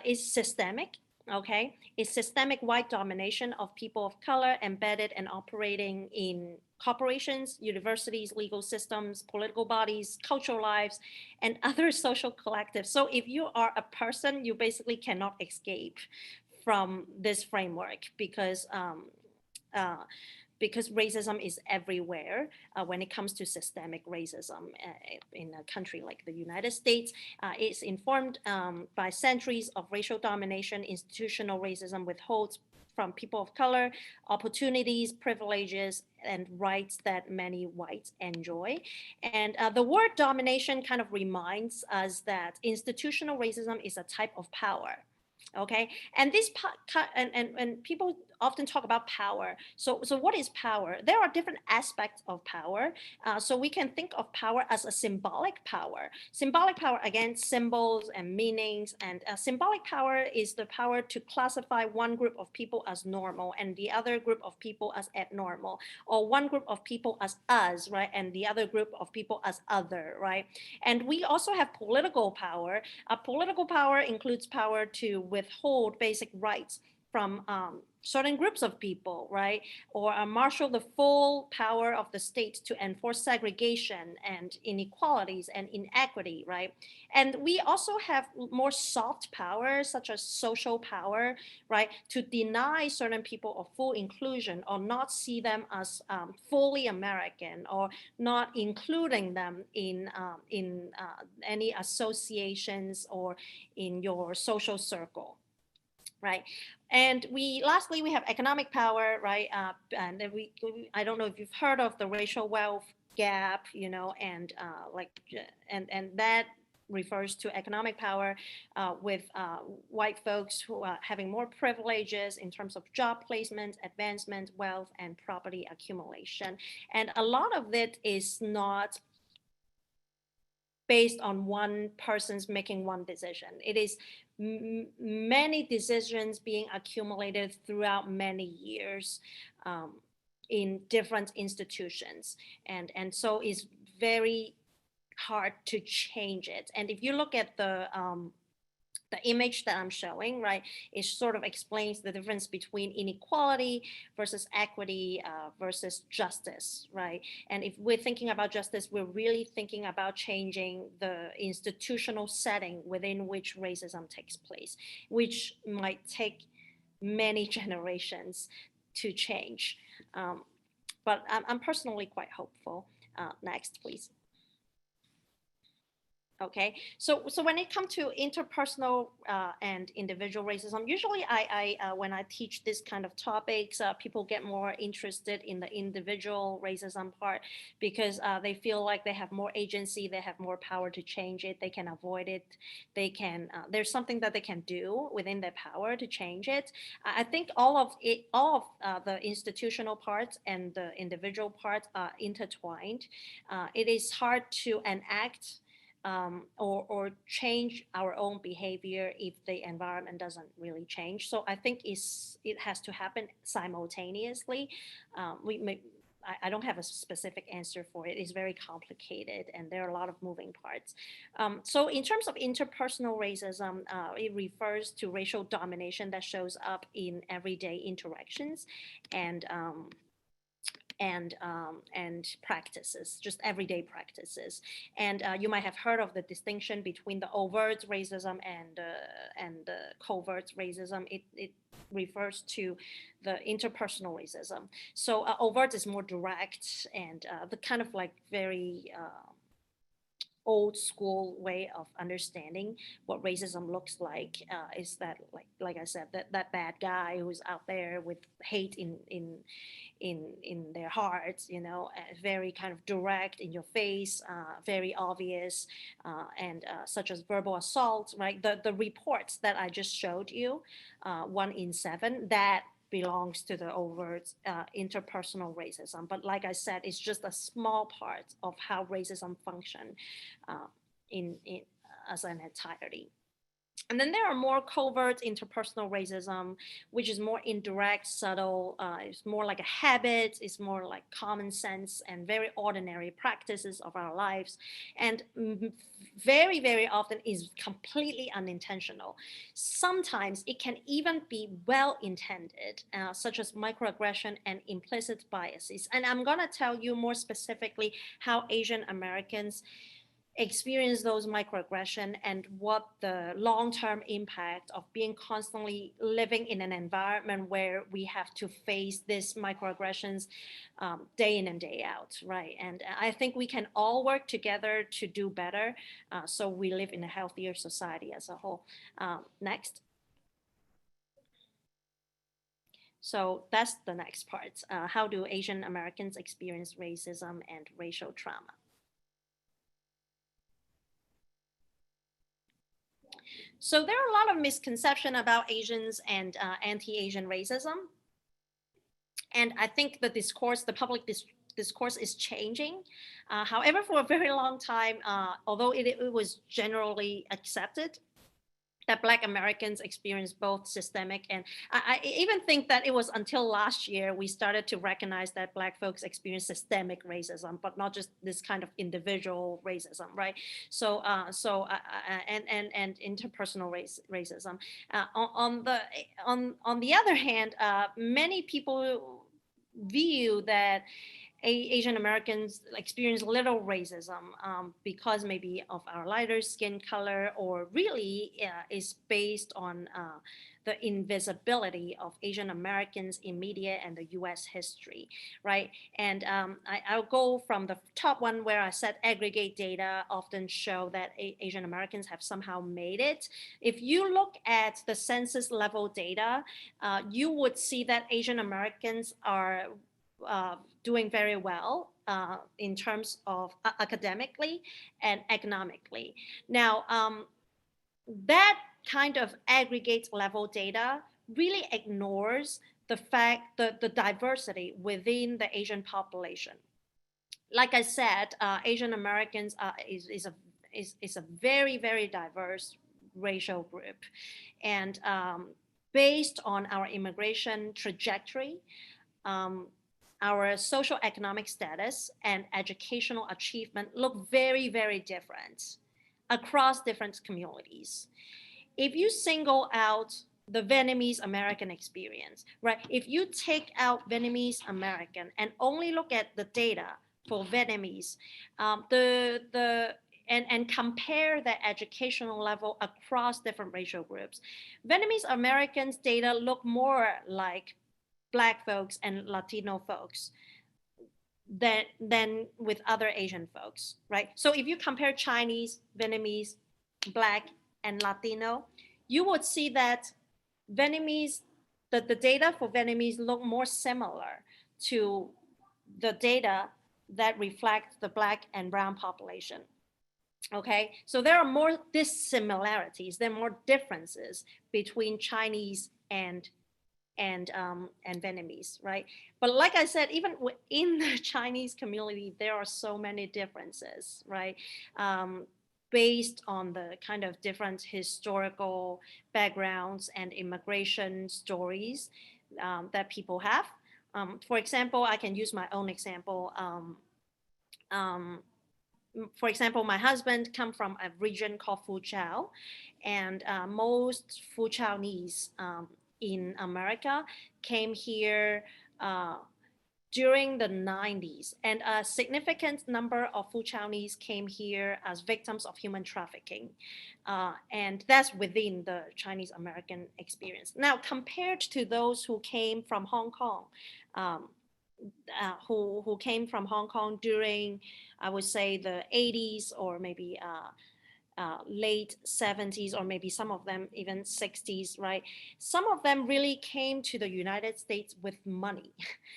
is systemic. Okay, is systemic white domination of people of color embedded and operating in corporations, universities, legal systems, political bodies, cultural lives, and other social collectives. So if you are a person, you basically cannot escape from this framework because racism is everywhere when it comes to systemic racism in a country like the United States. It's informed by centuries of racial domination. Institutional racism withholds from people of color opportunities, privileges, and rights that many whites enjoy. And the word domination kind of reminds us that institutional racism is a type of power. Okay, and and people often talk about power. So what is power? There are different aspects of power. So we can think of power as a symbolic power. Symbolic power, again, symbols and meanings. And symbolic power is the power to classify one group of people as normal and the other group of people as abnormal, or one group of people as us, right, and the other group of people as other, right? And we also have political power. Political power includes power to withhold basic rights from certain groups of people, right? Or marshal the full power of the state to enforce segregation and inequalities and inequity, right? And we also have more soft power, such as social power, right? To deny certain people of full inclusion or not see them as fully American, or not including them in any associations or in your social circle. Right, and lastly we have economic power, right? And then I don't know if you've heard of the racial wealth gap, and and that refers to economic power with white folks who are having more privileges in terms of job placement, advancement, wealth, and property accumulation. And a lot of it is not based on one person's making one decision. It is many decisions being accumulated throughout many years in different institutions. And so it's very hard to change it. And if you look at the image that I'm showing, right, it sort of explains the difference between inequality versus equity versus justice, right? And if we're thinking about justice, we're really thinking about changing the institutional setting within which racism takes place, which might take many generations to change. But I'm personally quite hopeful. Next, please. Okay, so when it comes to interpersonal and individual racism, usually I when I teach this kind of topics, people get more interested in the individual racism part because they feel like they have more agency, they have more power to change it, they can avoid it, they can. There's something that they can do within their power to change it. I think all of the institutional parts and the individual parts are intertwined. It is hard to enact or change our own behavior if the environment doesn't really change. So I think it has to happen simultaneously. I don't have a specific answer for it. It's very complicated and there are a lot of moving parts. So in terms of interpersonal racism, it refers to racial domination that shows up in everyday interactions and practices, just everyday practices. And you might have heard of the distinction between the overt racism and the covert racism. It refers to the interpersonal racism. So overt is more direct and the kind of like very old school way of understanding what racism looks like, is that, like I said, that bad guy who's out there with hate in their hearts, very kind of direct in your face, very obvious, and such as verbal assault, right? The reports that I just showed you, 1 in 7, that belongs to the overt interpersonal racism. But like I said, it's just a small part of how racism function in as an entirety. And then there are more covert interpersonal racism, which is more indirect, subtle. It's more like a habit. It's more like common sense and very ordinary practices of our lives. And very, very often is completely unintentional. Sometimes it can even be well-intended, such as microaggression and implicit biases. And I'm going to tell you more specifically how Asian Americans experience those microaggression and what the long-term impact of being constantly living in an environment where we have to face these microaggressions day in and day out, right? And I think we can all work together to do better, so we live in a healthier society as a whole. Next. So that's the next part. How do Asian Americans experience racism and racial trauma? So there are a lot of misconceptions about Asians and anti-Asian racism. And I think the discourse, the public discourse is changing. However, for a very long time, although it was generally accepted that Black Americans experience both systemic and I even think that it was until last year we started to recognize that Black folks experience systemic racism, but not just this kind of individual racism, right? So and interpersonal racism. On the other hand, many people view that Asian Americans experience little racism because maybe of our lighter skin color, or really is based on the invisibility of Asian Americans in media and the US history, right? And I'll go from the top one where I said aggregate data often show that Asian Americans have somehow made it. If you look at the census level data, you would see that Asian Americans are doing very well in terms of academically and economically. Now, that kind of aggregate level data really ignores the fact that the diversity within the Asian population. Like I said, Asian Americans is a very, very diverse racial group. And based on our immigration trajectory, our social economic status and educational achievement look very, very different across different communities. If you single out the Vietnamese American experience, right? If you take out Vietnamese American and only look at the data for Vietnamese, and compare the educational level across different racial groups, Vietnamese Americans' data look more like Black folks and Latino folks than with other Asian folks, right? So if you compare Chinese, Vietnamese, Black, and Latino, you would see that Vietnamese, the data for Vietnamese look more similar to the data that reflect the Black and brown population. Okay, so there are more dissimilarities, there are more differences between Chinese and Vietnamese, right? But like I said, even in the Chinese community, there are so many differences, right? Based on the kind of different historical backgrounds and immigration stories that people have. For example, I can use my own example. For example, my husband come from a region called Fuzhou, and most Fuzhounese in America came here during the 90s, and a significant number of Fuzhounese came here as victims of human trafficking, and that's within the Chinese American experience. Now, compared to those who came from Hong Kong, who came from Hong Kong during, I would say, the 80s or maybe late 70s, or maybe some of them even 60s, right? Some of them really came to the United States with money.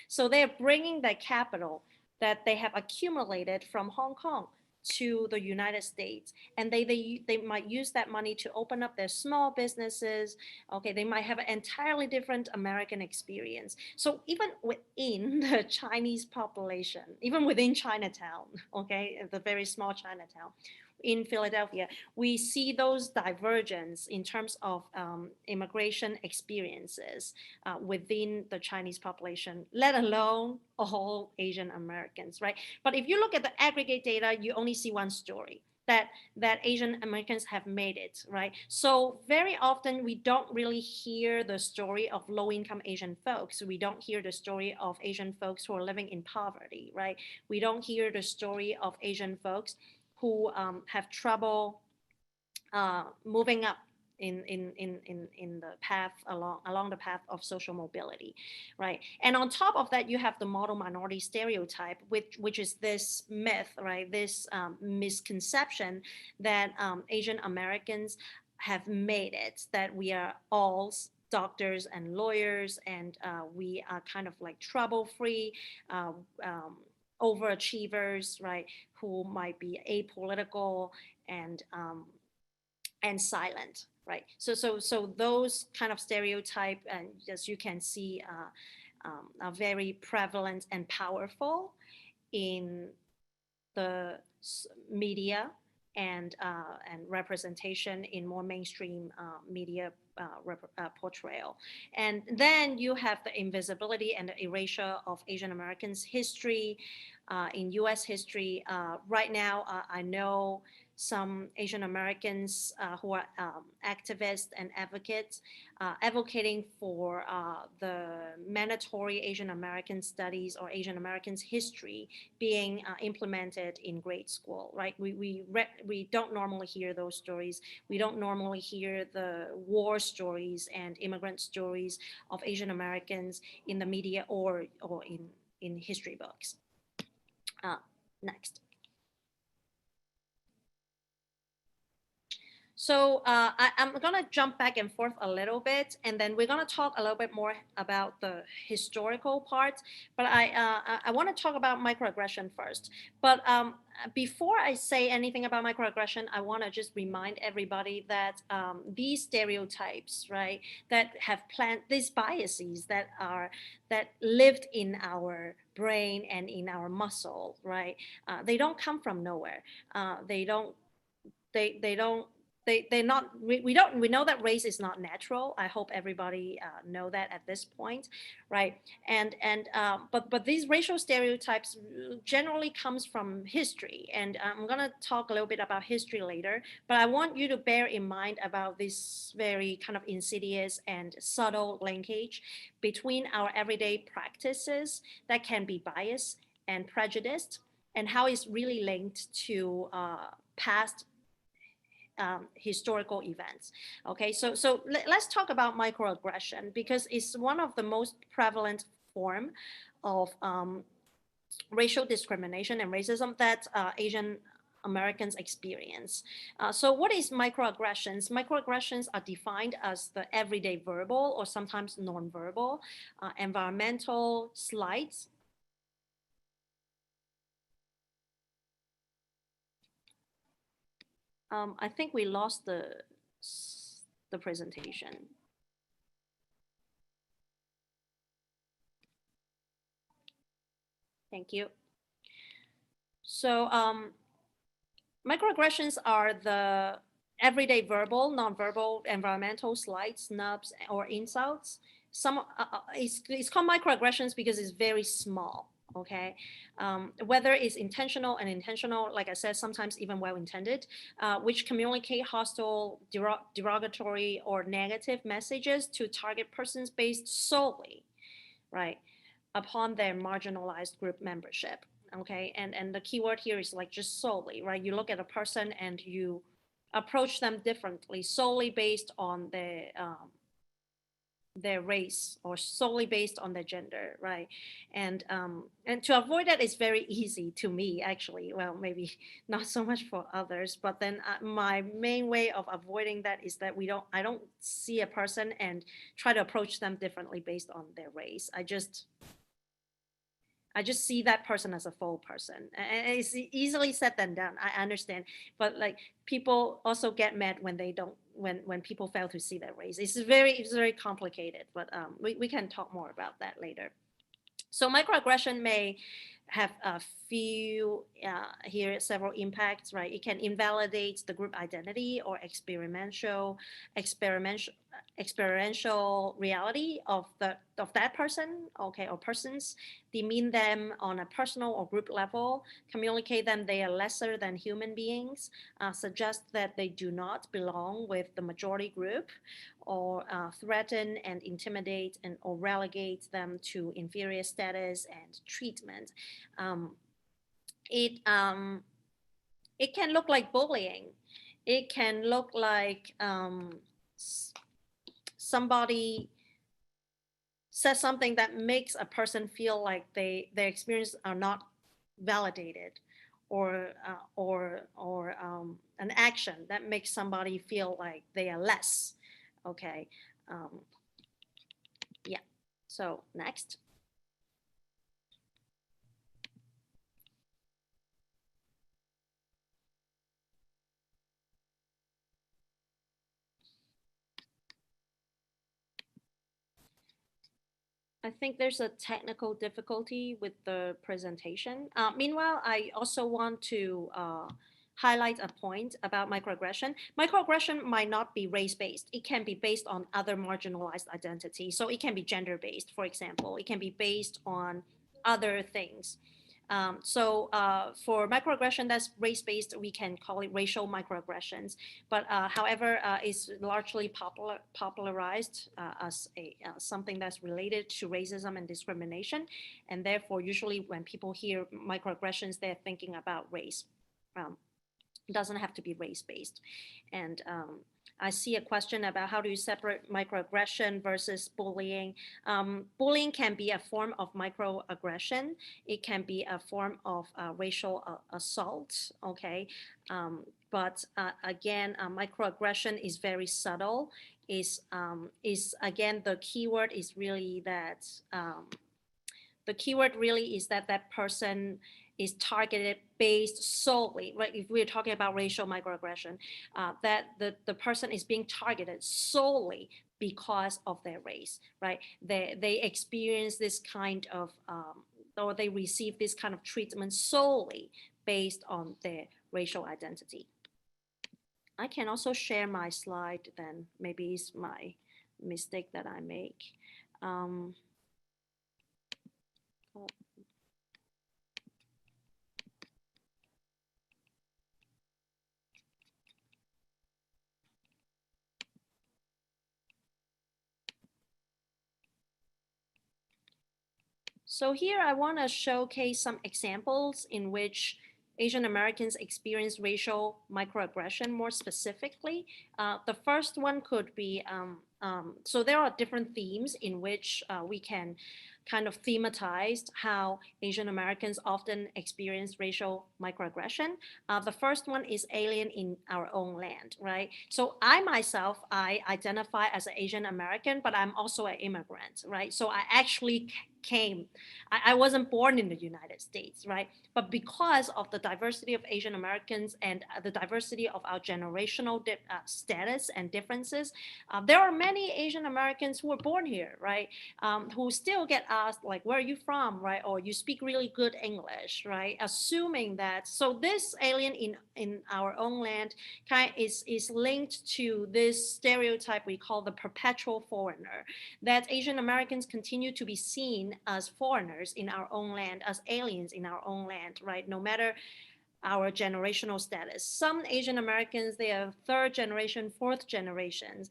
So they're bringing the capital that they have accumulated from Hong Kong to the United States, and they might use that money to open up their small businesses. Okay, they might have an entirely different American experience. So even within the Chinese population, even within Chinatown, okay, the very small Chinatown in Philadelphia, we see those divergence in terms of immigration experiences within the Chinese population, let alone all Asian Americans, right? But if you look at the aggregate data, you only see one story, that Asian Americans have made it, right? So very often we don't really hear the story of low-income Asian folks. We don't hear the story of Asian folks who are living in poverty, right? We don't hear the story of Asian folks who have trouble moving up in the path along the path of social mobility, right? And on top of that, you have the model minority stereotype, which is this myth, right? This misconception that Asian Americans have made it, that we are all doctors and lawyers, and we are kind of like trouble-free overachievers, right? Who might be apolitical and silent, right? So those kind of stereotype, and as you can see, are very prevalent and powerful in the media and representation in more mainstream media portrayal. And then you have the invisibility and the erasure of Asian Americans' history in US history. Right now, I know some Asian Americans who are activists and advocates advocating for the mandatory Asian American studies or Asian Americans history being implemented in grade school, right? We don't normally hear those stories. We don't normally hear the war stories and immigrant stories of Asian Americans in the media or in history books. Next. So I'm going to jump back and forth a little bit, and then we're going to talk a little bit more about the historical part. But I want to talk about microaggression first. But before I say anything about microaggression, I want to just remind everybody that these stereotypes, right, that have these biases that lived in our brain and in our muscle, right? They don't come from nowhere. They don't. They're not. We know that race is not natural. I hope everybody know that at this point, right? But these racial stereotypes generally comes from history, and I'm gonna talk a little bit about history later. But I want you to bear in mind about this very kind of insidious and subtle linkage between our everyday practices that can be biased and prejudiced, and how it's really linked to past historical events. Okay, so let's talk about microaggression, because it's one of the most prevalent form of racial discrimination and racism that Asian Americans experience. So what is microaggressions? Microaggressions are defined as the everyday verbal or sometimes nonverbal, environmental slights, I think we lost the presentation. Thank you. So microaggressions are the everyday verbal, nonverbal, environmental slights, snubs, or insults. It's called microaggressions because it's very small. Okay, whether it's intentional and unintentional, like I said, sometimes even well-intended, which communicate hostile, derogatory, or negative messages to target persons based solely, right, upon their marginalized group membership. Okay, and the keyword here is like just solely, right? You look at a person and you approach them differently solely based on the their race or solely based on their gender, right? And to avoid that is very easy to me, actually. Well, maybe not so much for others, but then my main way of avoiding that is that I don't see a person and try to approach them differently based on their race. I just see that person as a full person, and it's easily said than done. I understand, but like people also get mad when they don't, when people fail to see their race. It's very complicated, but we can talk more about that later. So microaggression may have a few here several impacts, right? It can invalidate the group identity or experiential reality of that person, okay, or persons, demean them on a personal or group level, communicate them they are lesser than human beings, suggest that they do not belong with the majority group, or threaten and intimidate or relegate them to inferior status and treatment. It can look like bullying. It can look like somebody says something that makes a person feel like their experience are not validated, or an action that makes somebody feel like they are less. Okay. Yeah. So next. I think there's a technical difficulty with the presentation. Meanwhile, I also want to highlight a point about microaggression. Microaggression might not be race-based. It can be based on other marginalized identities. So it can be gender-based, for example. It can be based on other things. For microaggression that's race-based, we can call it racial microaggressions. But however, it's largely popularized as something that's related to racism and discrimination. And therefore, usually when people hear microaggressions, they're thinking about race. It doesn't have to be race-based. And I see a question about how do you separate microaggression versus bullying. Bullying can be a form of microaggression. It can be a form of racial assault, okay? But again, microaggression is very subtle. Is again, the keyword is really that, the keyword really is that that person is targeted based solely, right? If we're talking about racial microaggression, that the person is being targeted solely because of their race, right? They experience this kind of, or they receive this kind of treatment solely based on their racial identity. I can also share my slide then, maybe it's my mistake that I make. So here I want to showcase some examples in which Asian Americans experience racial microaggression more specifically. The first one could be, so there are different themes in which we can kind of thematize how Asian Americans often experience racial microaggression. The first one is alien in our own land, right? So I myself, I identify as an Asian American, but I'm also an immigrant, right? So I actually came, I wasn't born in the United States, right? But because of the diversity of Asian Americans and the diversity of our generational status and differences, there are many Asian Americans who were born here, right? Who still get asked like, where are you from, right? Or you speak really good English, right? Assuming that, so this alien in our own land kind of is linked to this stereotype we call the perpetual foreigner, that Asian Americans continue to be seen as foreigners in our own land, as aliens in our own land, right? No matter our generational status. Some Asian Americans, they are third generation, fourth generations.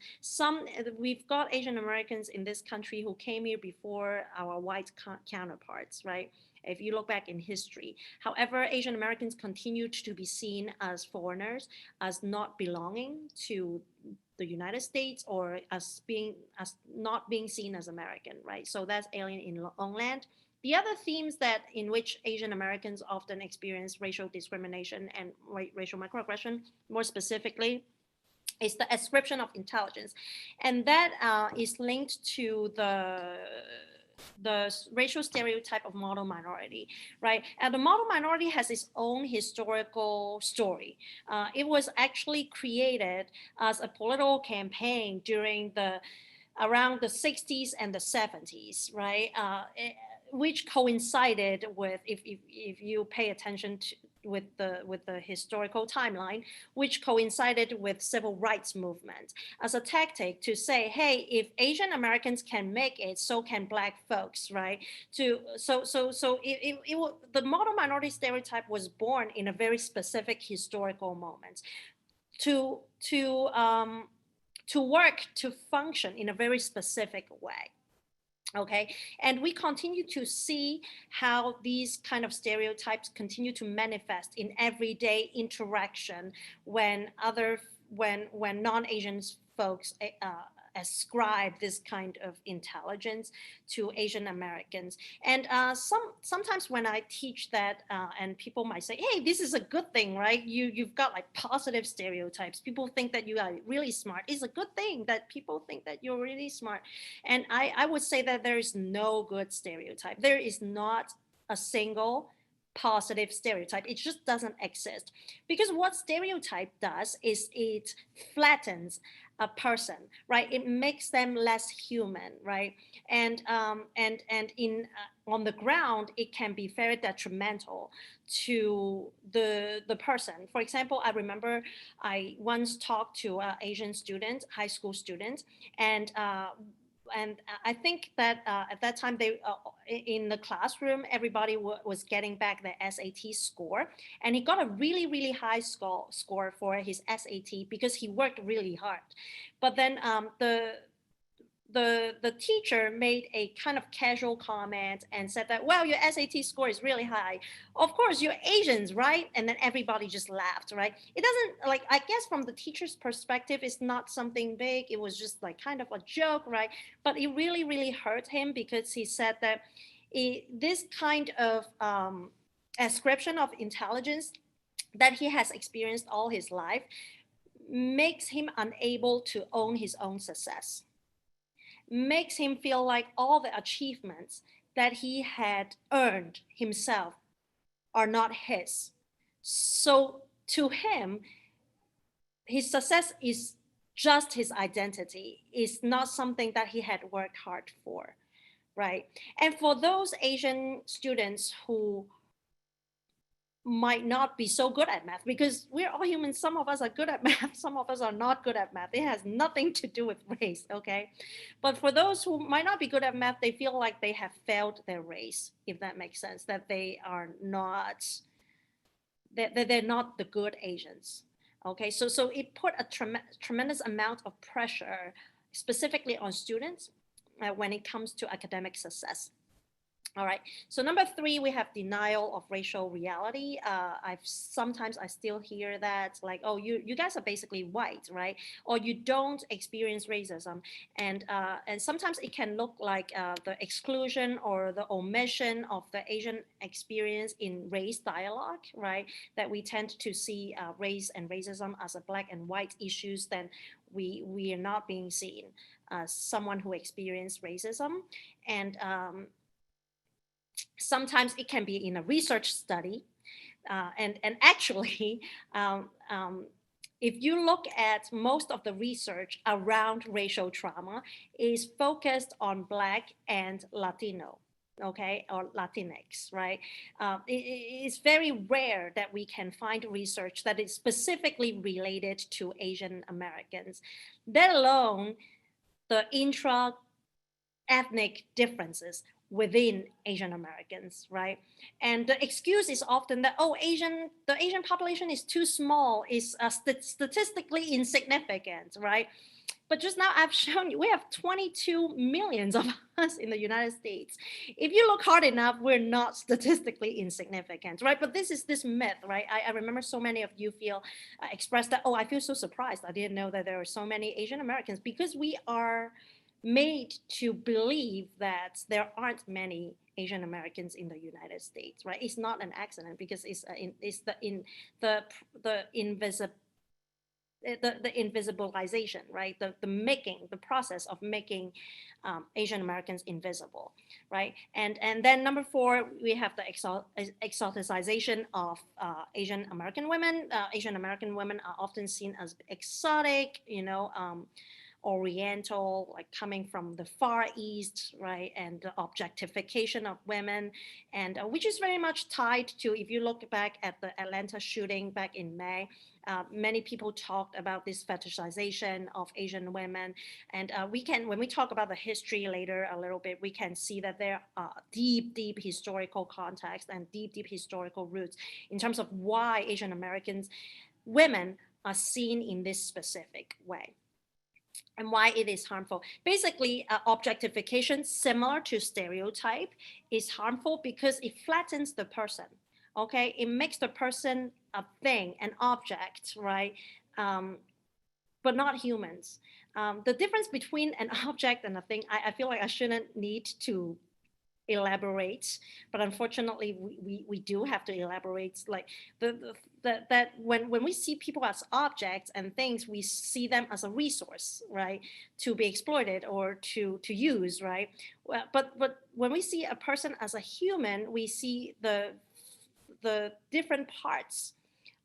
We've got Asian Americans in this country who came here before our white counterparts, right? If you look back in history. However, Asian Americans continued to be seen as foreigners, as not belonging to the United States, or as not being seen as American, right? So that's alien in own land. The other themes that in which Asian Americans often experience racial discrimination and racial microaggression, more specifically, is the ascription of intelligence, and that is linked to the racial stereotype of model minority, right? And the model minority has its own historical story. It was actually created as a political campaign during around the 60s and the 70s, right? Which coincided with, if you pay attention to, with the historical timeline, which coincided with civil rights movement as a tactic to say, hey, if Asian Americans can make it, so can Black folks, right? The model minority stereotype was born in a very specific historical moment to work, to function in a very specific way. Okay, and we continue to see how these kind of stereotypes continue to manifest in everyday interaction when non-Asian folks ascribe this kind of intelligence to Asian Americans. And sometimes when I teach that, and people might say, hey, this is a good thing, right? You've got like positive stereotypes. People think that you are really smart. It's a good thing that people think that you're really smart. And I would say that there is no good stereotype. There is not a single positive stereotype. It just doesn't exist. Because what stereotype does is it flattens a person, right? It makes them less human, right? And in on the ground, it can be very detrimental to the person. For example, I remember I once talked to an Asian student, high school student, and I think that at that time, in the classroom, everybody was getting back their SAT score, and he got a really, really high score for his SAT because he worked really hard. But then the teacher made a kind of casual comment and said that, well, your SAT score is really high. Of course, you're Asians, right? And then everybody just laughed, right? It doesn't, like, I guess from the teacher's perspective, it's not something big. It was just like kind of a joke, right? But it really, really hurt him because he said that this kind of ascription of intelligence that he has experienced all his life makes him unable to own his own success, makes him feel like all the achievements that he had earned himself are not his. So to him, his success is just his identity. It's not something that he had worked hard for, right? And for those Asian students who might not be so good at math, because we're all humans. Some of us are good at math, some of us are not good at math. It has nothing to do with race, okay? But for those who might not be good at math, they feel like they have failed their race, if that makes sense, that they are not, that they're not the good Asians, okay? So it put a tremendous amount of pressure, specifically on students when it comes to academic success. All right, so number 3, we have denial of racial reality. Sometimes I still hear that, like, oh, you guys are basically white, right? Or you don't experience racism. And sometimes it can look like the exclusion or the omission of the Asian experience in race dialogue, right? That we tend to see race and racism as a black and white issues, then we are not being seen as someone who experienced racism. And sometimes it can be in a research study. And actually, if you look at most of the research around racial trauma is focused on Black and Latino, okay, or Latinx, right? It's very rare that we can find research that is specifically related to Asian Americans, let alone the ethnic differences within Asian Americans, right? And the excuse is often that, oh, the Asian population is too small, is statistically insignificant, right? But just now I've shown you, we have 22 millions of us in the United States. If you look hard enough, we're not statistically insignificant, right? But this is this myth, right? I remember so many of you expressed that, oh, I feel so surprised. I didn't know that there were so many Asian Americans, because we are made to believe that there aren't many Asian Americans in the United States, right? It's not an accident, because it's the invisibilization, right? The process of making Asian Americans invisible, right? And then number 4, we have the exoticization of Asian American women. Asian American women are often seen as exotic, Oriental, like coming from the Far East, right? And the objectification of women, and which is very much tied to, if you look back at the Atlanta shooting back in May, many people talked about this fetishization of Asian women. And when we talk about the history later a little bit, we can see that there are deep historical context and deep historical roots in terms of why Asian Americans women are seen in this specific way, and why it is harmful. Basically, objectification, similar to stereotype, is harmful because it flattens the person, okay? It makes the person a thing, an object, right? But not humans. The difference between an object and a thing, I feel like I shouldn't need to elaborate, but unfortunately we do have to elaborate, like that when we see people as objects and things, we see them as a resource, right, to be exploited or to use, right? Well, but when we see a person as a human, we see the different parts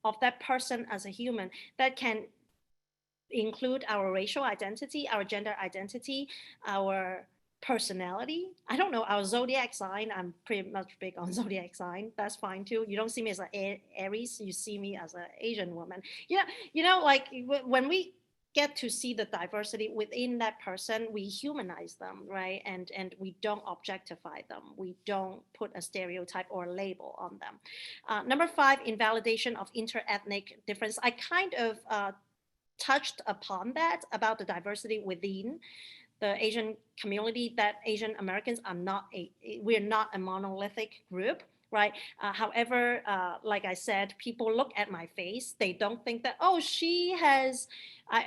of that person as a human that can include our racial identity, our gender identity, our personality. I don't know, our zodiac sign. I'm pretty much big on zodiac sign. That's fine too. You don't see me as an Aries. You see me as an Asian woman. Like when we get to see the diversity within that person, we humanize them, right? And we don't objectify them. We don't put a stereotype or a label on them. Number 5, invalidation of interethnic difference. I kind of touched upon that, about the diversity within the Asian community, that Asian Americans are we're not a monolithic group, right? However, like I said, people look at my face, they don't think that, oh,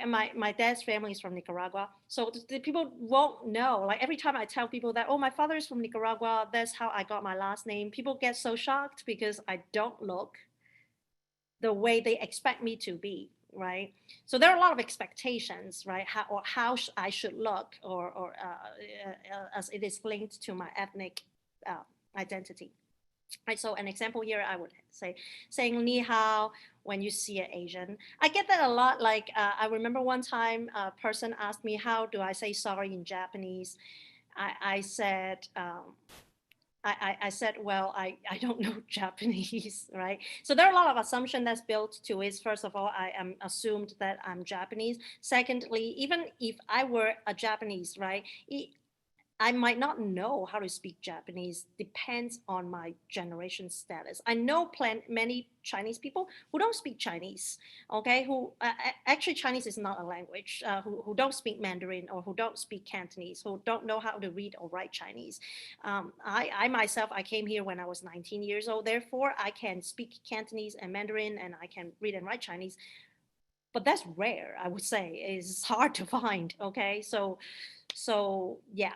my dad's family is from Nicaragua. So the people won't know. Like every time I tell people that, oh, my father is from Nicaragua, that's how I got my last name, people get so shocked because I don't look the way they expect me to be, right? So there are a lot of expectations, right? How I should look, or as it is linked to my ethnic identity. Right, so an example here, I would say saying ni hao when you see an Asian. I get that a lot. Like I remember one time a person asked me, how do I say sorry in Japanese? I said, I said, well, I don't know Japanese, right? So there are a lot of assumptions that's built to it. First of all, I am assumed that I'm Japanese. Secondly, even if I were a Japanese, right, I might not know how to speak Japanese, depends on my generation status. I know many Chinese people who don't speak Chinese, okay, who actually Chinese is not a language, who don't speak Mandarin, or who don't speak Cantonese, who don't know how to read or write Chinese. I myself, I came here when I was 19 years old, therefore I can speak Cantonese and Mandarin, and I can read and write Chinese. But that's rare, I would say. It's hard to find, okay? So yeah.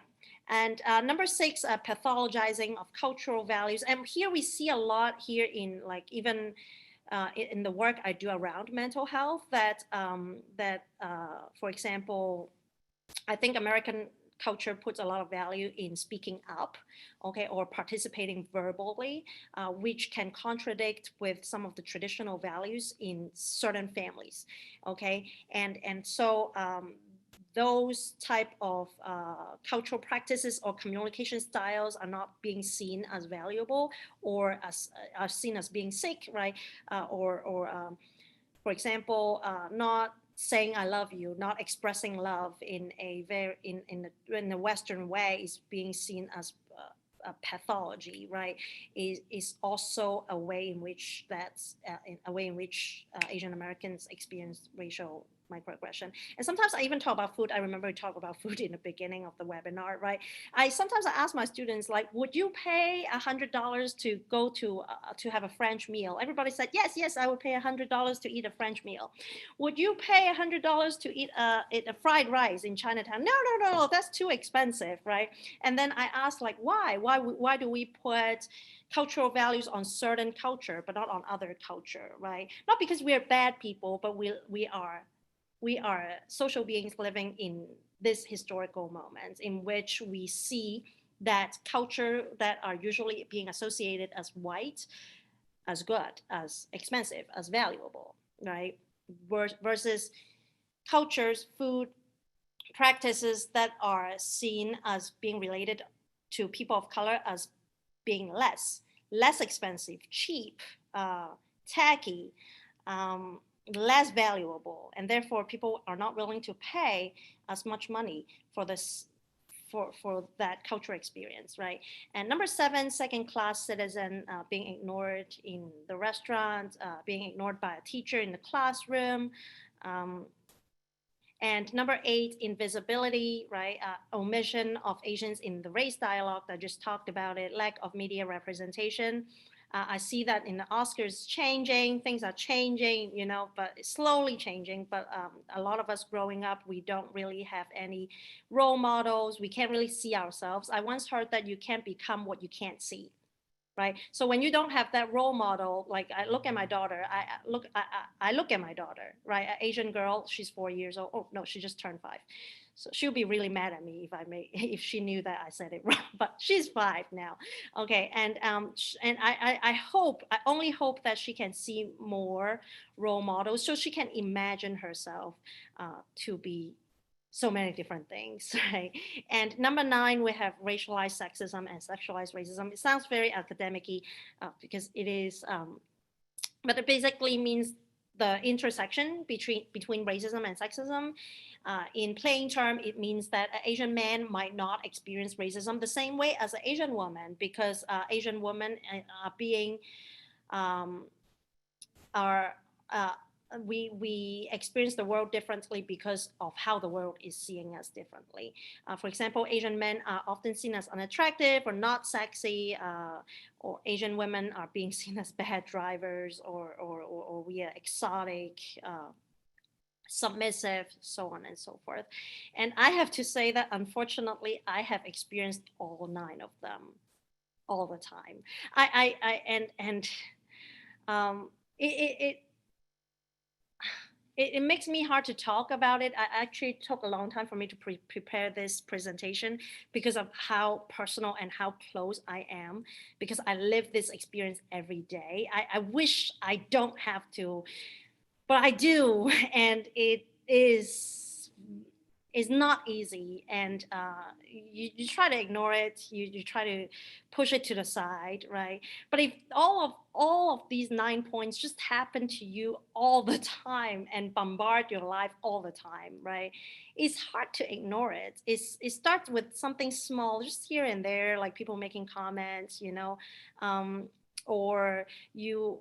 And number 6, pathologizing of cultural values. And here we see a lot here in, like, even in the work I do around mental health, that for example, I think American culture puts a lot of value in speaking up, okay, or participating verbally, which can contradict with some of the traditional values in certain families, okay? And so those type of cultural practices or communication styles are not being seen as valuable, or are seen as being sick, right? For example, not saying I love you, not expressing love in a very in the Western way is being seen as a pathology, right? Is also a way in which Asian Americans experience racial microaggression. And sometimes I even talk about food. I remember we talked about food in the beginning of the webinar, right? Sometimes I ask my students, like, would you pay $100 to go to have a French meal? Everybody said, yes, I would pay $100 to eat a French meal. Would you pay $100 to eat a fried rice in Chinatown? No, that's too expensive, right? And then I asked, like, why do we put cultural values on certain culture but not on other culture, right? Not because we are bad people, but we are social beings living in this historical moment in which we see that culture that are usually being associated as white, as good, as expensive, as valuable, right? Versus cultures, food, practices that are seen as being related to people of color as being less expensive, cheap, tacky, um, less valuable, and therefore people are not willing to pay as much money for this for that cultural experience, right? And number 7, second-class citizen, being ignored in the restaurant, being ignored by a teacher in the classroom. And number 8, invisibility, right? Omission of Asians in the race dialogue. I just talked about it. Lack of media representation. I see that in the Oscars changing, things are changing, but it's slowly changing. But a lot of us growing up, we don't really have any role models. We can't really see ourselves. I once heard that you can't become what you can't see. Right. So when you don't have that role model, like I look at my daughter, I look at my daughter, right? An Asian girl, she's 4 years old. Oh no, she just turned 5. So she'll be really mad at me if she knew that I said it wrong, but she's 5 now. Okay. And I only hope that she can see more role models so she can imagine herself to be so many different things, right? And number 9, we have racialized sexism and sexualized racism. It sounds very academic-y because it is, but it basically means the intersection between racism and sexism. In plain term, it means that an Asian man might not experience racism the same way as an Asian woman, because Asian women are being we experience the world differently because of how the world is seeing us differently. For example, Asian men are often seen as unattractive or not sexy, or Asian women are being seen as bad drivers, or we are exotic, submissive, so on and so forth. And I have to say that unfortunately, I have experienced all 9 of them all the time. It makes me hard to talk about it. I actually took a long time for me to prepare this presentation because of how personal and how close I am, because I live this experience every day. I wish I don't have to, but I do. And it is not easy, and you try to ignore it, you try to push it to the side, right? But if all of these 9 points just happen to you all the time and bombard your life all the time, right, it's hard to ignore it. It starts with something small, just here and there, like people making comments, or you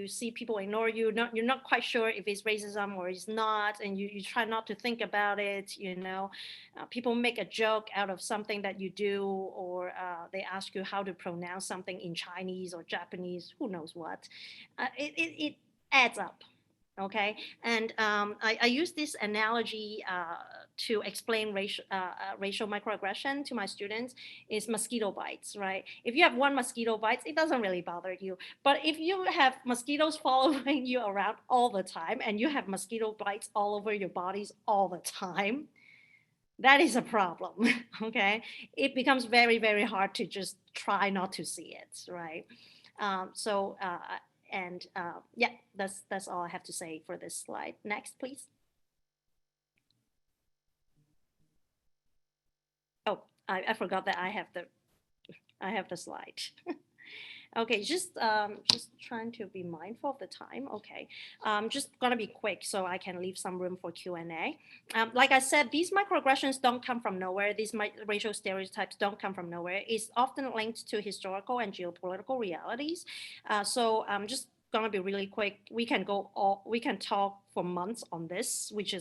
see people ignore you, you're not quite sure if it's racism or it's not, and you try not to think about it. People make a joke out of something that you do, or they ask you how to pronounce something in Chinese or Japanese, who knows what. It adds up. Okay, and I use this analogy to explain racial microaggression to my students, is mosquito bites, right? If you have one mosquito bites, it doesn't really bother you. But if you have mosquitoes following you around all the time, and you have mosquito bites all over your bodies all the time, that is a problem. Okay, it becomes very, very hard to just try not to see it, right? Yeah, that's all I have to say for this slide. Next, please. Oh, I forgot that I have the slide. Okay, just trying to be mindful of the time. Okay, just gonna be quick so I can leave some room for Q&A. Like I said, these microaggressions don't come from nowhere. These racial stereotypes don't come from nowhere. It's often linked to historical and geopolitical realities. So I'm just gonna be really quick. We can talk for months on this, which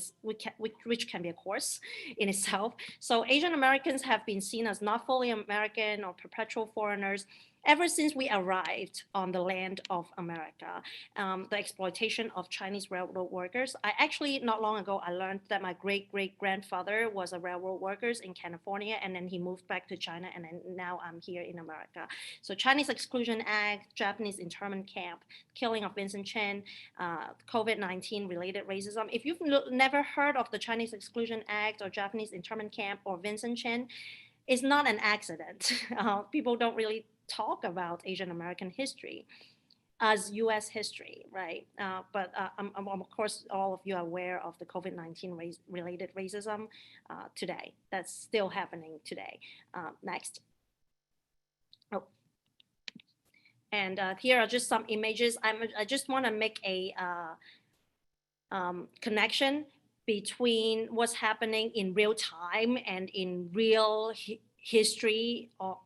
can be a course in itself. So Asian Americans have been seen as not fully American or perpetual foreigners ever since we arrived on the land of America. The exploitation of Chinese railroad workers. I actually, not long ago, I learned that my great-great-grandfather was a railroad worker in California, and then he moved back to China, and then now I'm here in America. So Chinese Exclusion Act, Japanese internment camp, killing of Vincent Chin, COVID-19 related racism. If you've never heard of the Chinese Exclusion Act or Japanese internment camp or Vincent Chin, it's not an accident. People don't really talk about Asian American history as U.S. history, right? But of course, all of you are aware of the COVID-19 related racism today. That's still happening today. Next. Oh. And here are just some images. I just want to make a connection between what's happening in real time and in real history, or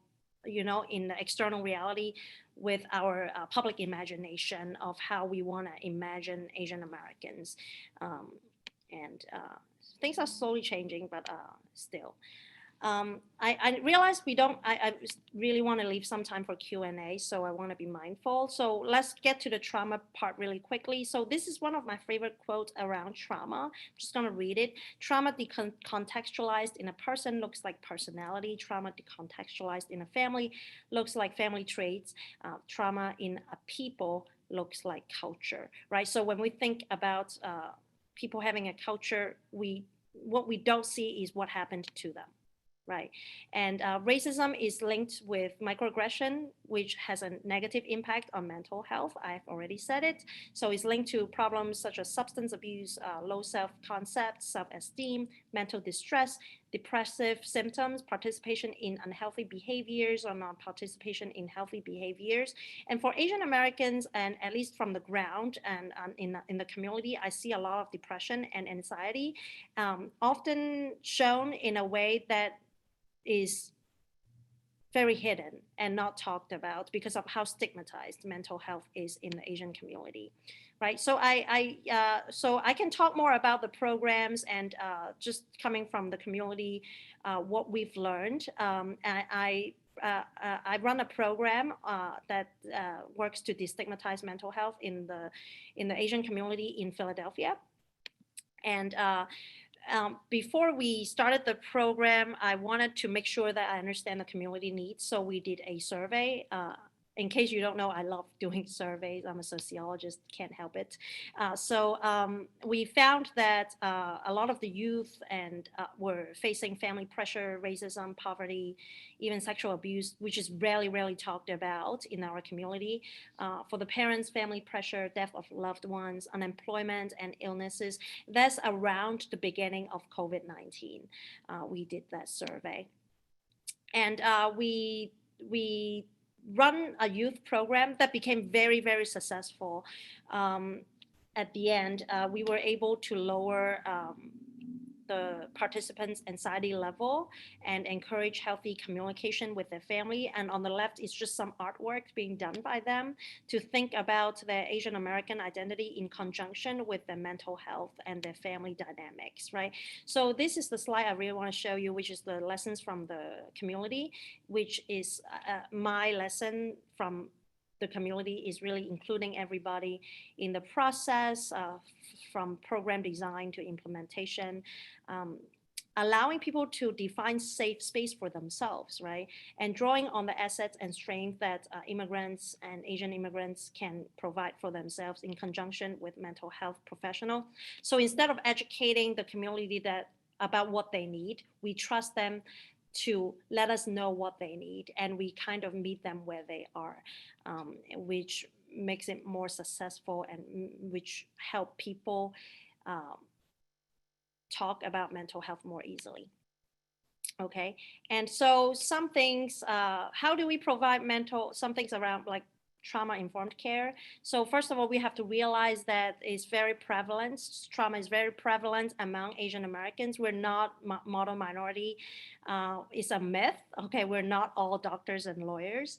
in the external reality, with our public imagination of how we want to imagine Asian Americans. And things are slowly changing, but still. I realize I really want to leave some time for Q&A, so I want to be mindful. So let's get to the trauma part really quickly. So this is one of my favorite quotes around trauma. I'm just going to read it. Trauma decontextualized in a person looks like personality. Trauma decontextualized in a family looks like family traits. Trauma in a people looks like culture, right? So when we think about people having a culture, what we don't see is what happened to them. Right. And racism is linked with microaggression, which has a negative impact on mental health. I've already said it. So it's linked to problems such as substance abuse, low self-concept, self-esteem, mental distress, depressive symptoms, participation in unhealthy behaviors or non-participation in healthy behaviors. And for Asian Americans, and at least from the ground and in the community, I see a lot of depression and anxiety, often shown in a way that is very hidden and not talked about because of how stigmatized mental health is in the Asian community, right? So I can talk more about the programs and just coming from the community, what we've learned. I run a program that works to destigmatize mental health in the Asian community in Philadelphia, and before we started the program, I wanted to make sure that I understand the community needs. So we did a survey. In case you don't know, I love doing surveys. I'm a sociologist, can't help it. So we found that a lot of the youth were facing family pressure, racism, poverty, even sexual abuse, which is rarely talked about in our community. For the parents, family pressure, death of loved ones, unemployment, and illnesses. That's around the beginning of COVID-19. We did that survey. And we run a youth program that became very successful. At the end, we were able to lower the participants' anxiety level and encourage healthy communication with their family. And on the left is just some artwork being done by them to think about their Asian American identity in conjunction with their mental health and their family dynamics, right? So this is the slide I really want to show you, which is the lessons from the community, which is my lesson from the community is really including everybody in the process, from program design to implementation, allowing people to define safe space for themselves, right? And drawing on the assets and strength that immigrants and Asian immigrants can provide for themselves in conjunction with mental health professionals. So instead of educating the community about what they need, we trust them to let us know what they need, and we kind of meet them where they are, which makes it more successful and which help people talk about mental health more easily. Okay, and so some things, how do we provide some things around like trauma-informed care? So first of all, we have to realize that it's very prevalent. Trauma is very prevalent among Asian Americans. We're not model minority. It's a myth. Okay, we're not all doctors and lawyers.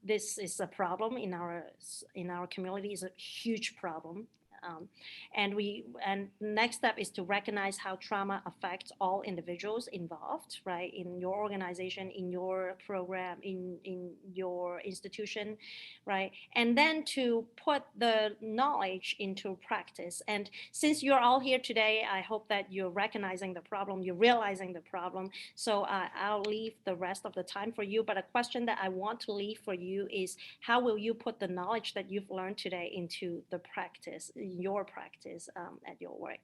This is a problem in our community. Is a huge problem. Um, and next step is to recognize how trauma affects all individuals involved, right, in your organization, in your program, in your institution, right, and then to put the knowledge into practice. And since you're all here today, I hope that you're recognizing the problem, you're realizing the problem. So I'll leave the rest of the time for you, but a question that I want to leave for you is, how will you put the knowledge that you've learned today into the practice, your practice at your work?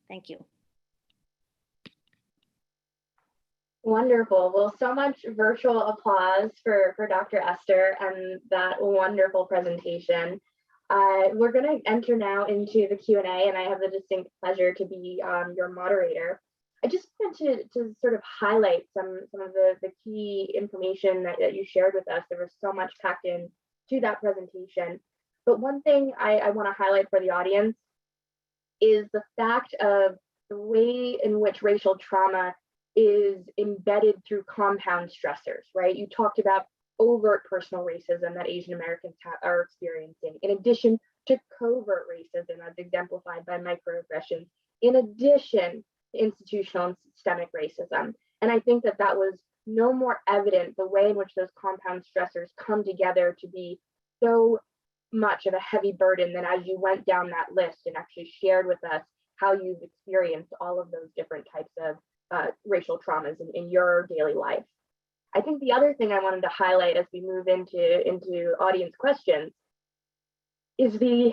Thank you. Wonderful. Well, so much virtual applause for Dr. Esther and that wonderful presentation. We're going to enter now into the Q&A, and I have the distinct pleasure to be your moderator. I just wanted to sort of highlight some of the key information that you shared with us. There was so much packed in to that presentation. But one thing I want to highlight for the audience is the fact of the way in which racial trauma is embedded through compound stressors, right? You talked about overt personal racism that Asian Americans are experiencing, in addition to covert racism as exemplified by microaggressions, in addition to institutional and systemic racism. And I think that was no more evident, the way in which those compound stressors come together to be so much of a heavy burden, than as you went down that list and actually shared with us how you've experienced all of those different types of racial traumas in your daily life. I think the other thing I wanted to highlight as we move into audience questions is the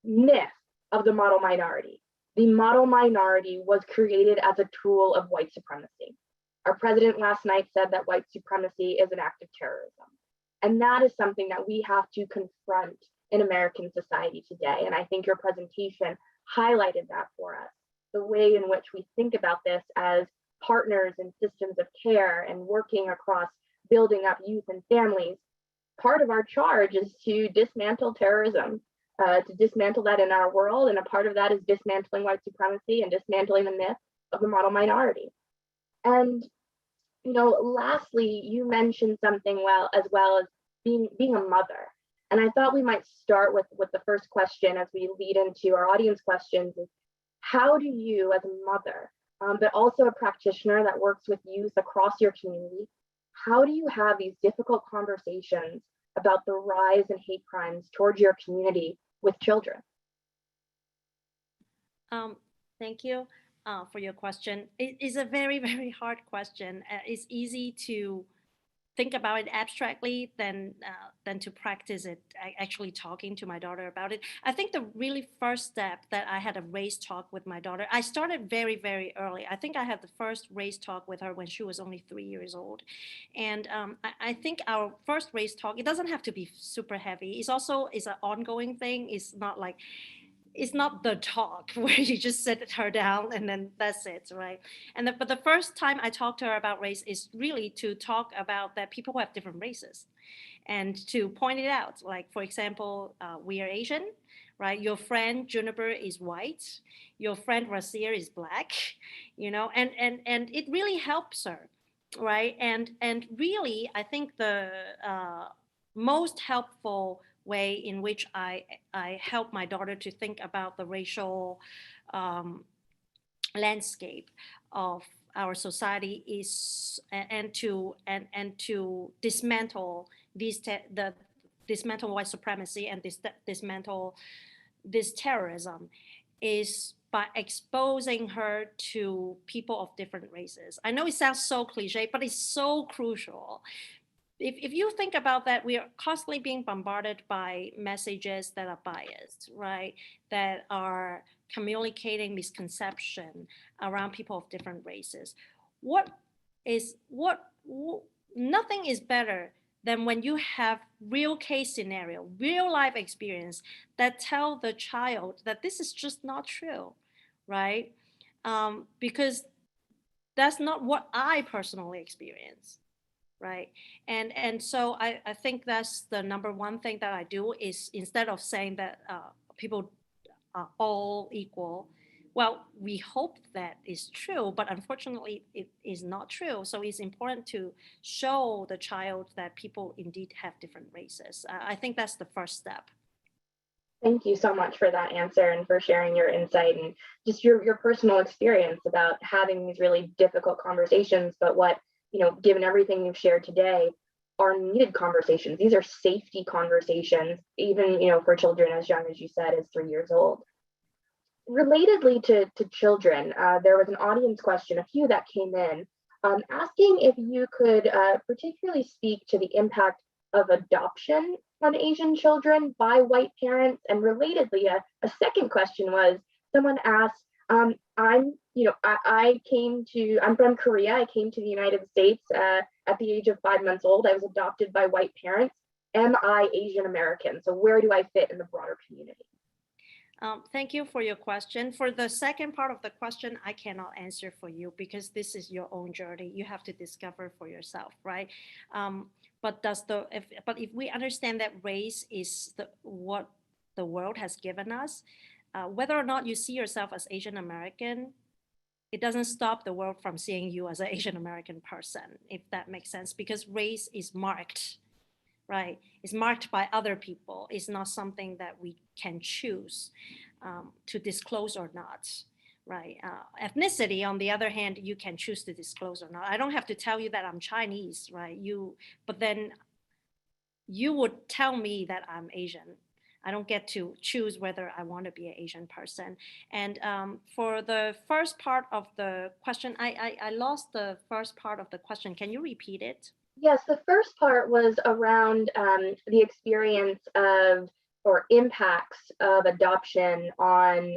myth of the model minority. The model minority was created as a tool of white supremacy. Our president last night said that white supremacy is an act of terrorism. And that is something that we have to confront in American society today. And I think your presentation highlighted that for us, the way in which we think about this as partners in systems of care and working across building up youth and families. Part of our charge is to dismantle terrorism, to dismantle that in our world. And a part of that is dismantling white supremacy and dismantling the myth of the model minority. And, you know, lastly, you mentioned something as well as being a mother. And I thought we might start with the first question as we lead into our audience questions is, how do you as a mother, but also a practitioner that works with youth across your community, how do you have these difficult conversations about the rise in hate crimes towards your community with children? Thank you for your question. It is a very, very hard question. It's easy to think about it abstractly than to practice it, actually talking to my daughter about it. I think the really first step that I had a race talk with my daughter, I started very, very early. I think I had the first race talk with her when she was only 3 years old. And I think our first race talk, it doesn't have to be super heavy. It's an ongoing thing. It's not the talk where you just sit her down and then that's it, right? But the first time I talked to her about race is really to talk about that people who have different races and to point it out. Like, for example, we are Asian, right? Your friend Juniper is white. Your friend Rasir is black, you know, and it really helps her, right? And really, I think the most helpful way in which I help my daughter to think about the racial landscape of our society is and to dismantle dismantle white supremacy and dismantle this terrorism is by exposing her to people of different races. I know it sounds so cliche, but it's so crucial. If you think about that, we are constantly being bombarded by messages that are biased, right? That are communicating misconception around people of different races. Nothing is better than when you have real case scenario, real life experience that tell the child that this is just not true, right? Because that's not what I personally experience, right? And so I think that's the number one thing that I do is instead of saying that people are all equal, well, we hope that is true, but unfortunately it is not true. So it's important to show the child that people indeed have different races. I think that's the first step. Thank you so much for that answer and for sharing your insight and just your personal experience about having these really difficult conversations, but what, given everything you've shared today, are needed conversations. These are safety conversations, even, for children as young as you said, as 3 years old. Relatedly to children, there was an audience question, a few that came in, asking if you could particularly speak to the impact of adoption on Asian children by white parents. And relatedly, a second question was, someone asked, I'm from Korea. I came to the United States at the age of 5 months old. I was adopted by white parents. Am I Asian American? So where do I fit in the broader community? Thank you for your question. For the second part of the question, I cannot answer for you because this is your own journey. You have to discover for yourself, right? But if we understand that race is what the world has given us, whether or not you see yourself as Asian American, it doesn't stop the world from seeing you as an Asian American person, if that makes sense, because race is marked, right? It's marked by other people. It's not something that we can choose to disclose or not, right? Ethnicity, on the other hand, you can choose to disclose or not. I don't have to tell you that I'm Chinese, right? But then you would tell me that I'm Asian. I don't get to choose whether I want to be an Asian person. And for the first part of the question, I lost the first part of the question. Can you repeat it? Yes, the first part was around the experience of or impacts of adoption on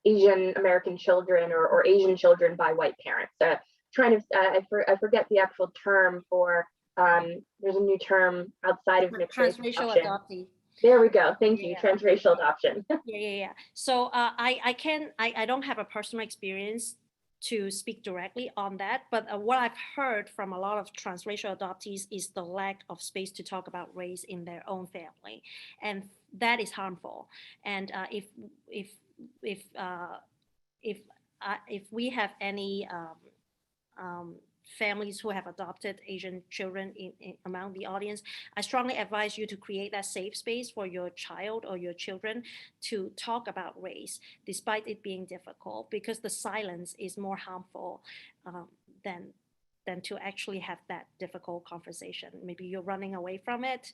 Asian American children or Asian children by white parents. I forget the actual term for, there's a new term outside of mixed race Transracial adoption. adoptee. There we go. Thank you. Transracial adoption. Yeah. So I don't have a personal experience to speak directly on that, but what I've heard from a lot of transracial adoptees is the lack of space to talk about race in their own family, and that is harmful. And if we have any families who have adopted Asian children among the audience, I strongly advise you to create that safe space for your child or your children to talk about race, despite it being difficult, because the silence is more harmful than to actually have that difficult conversation. Maybe you're running away from it.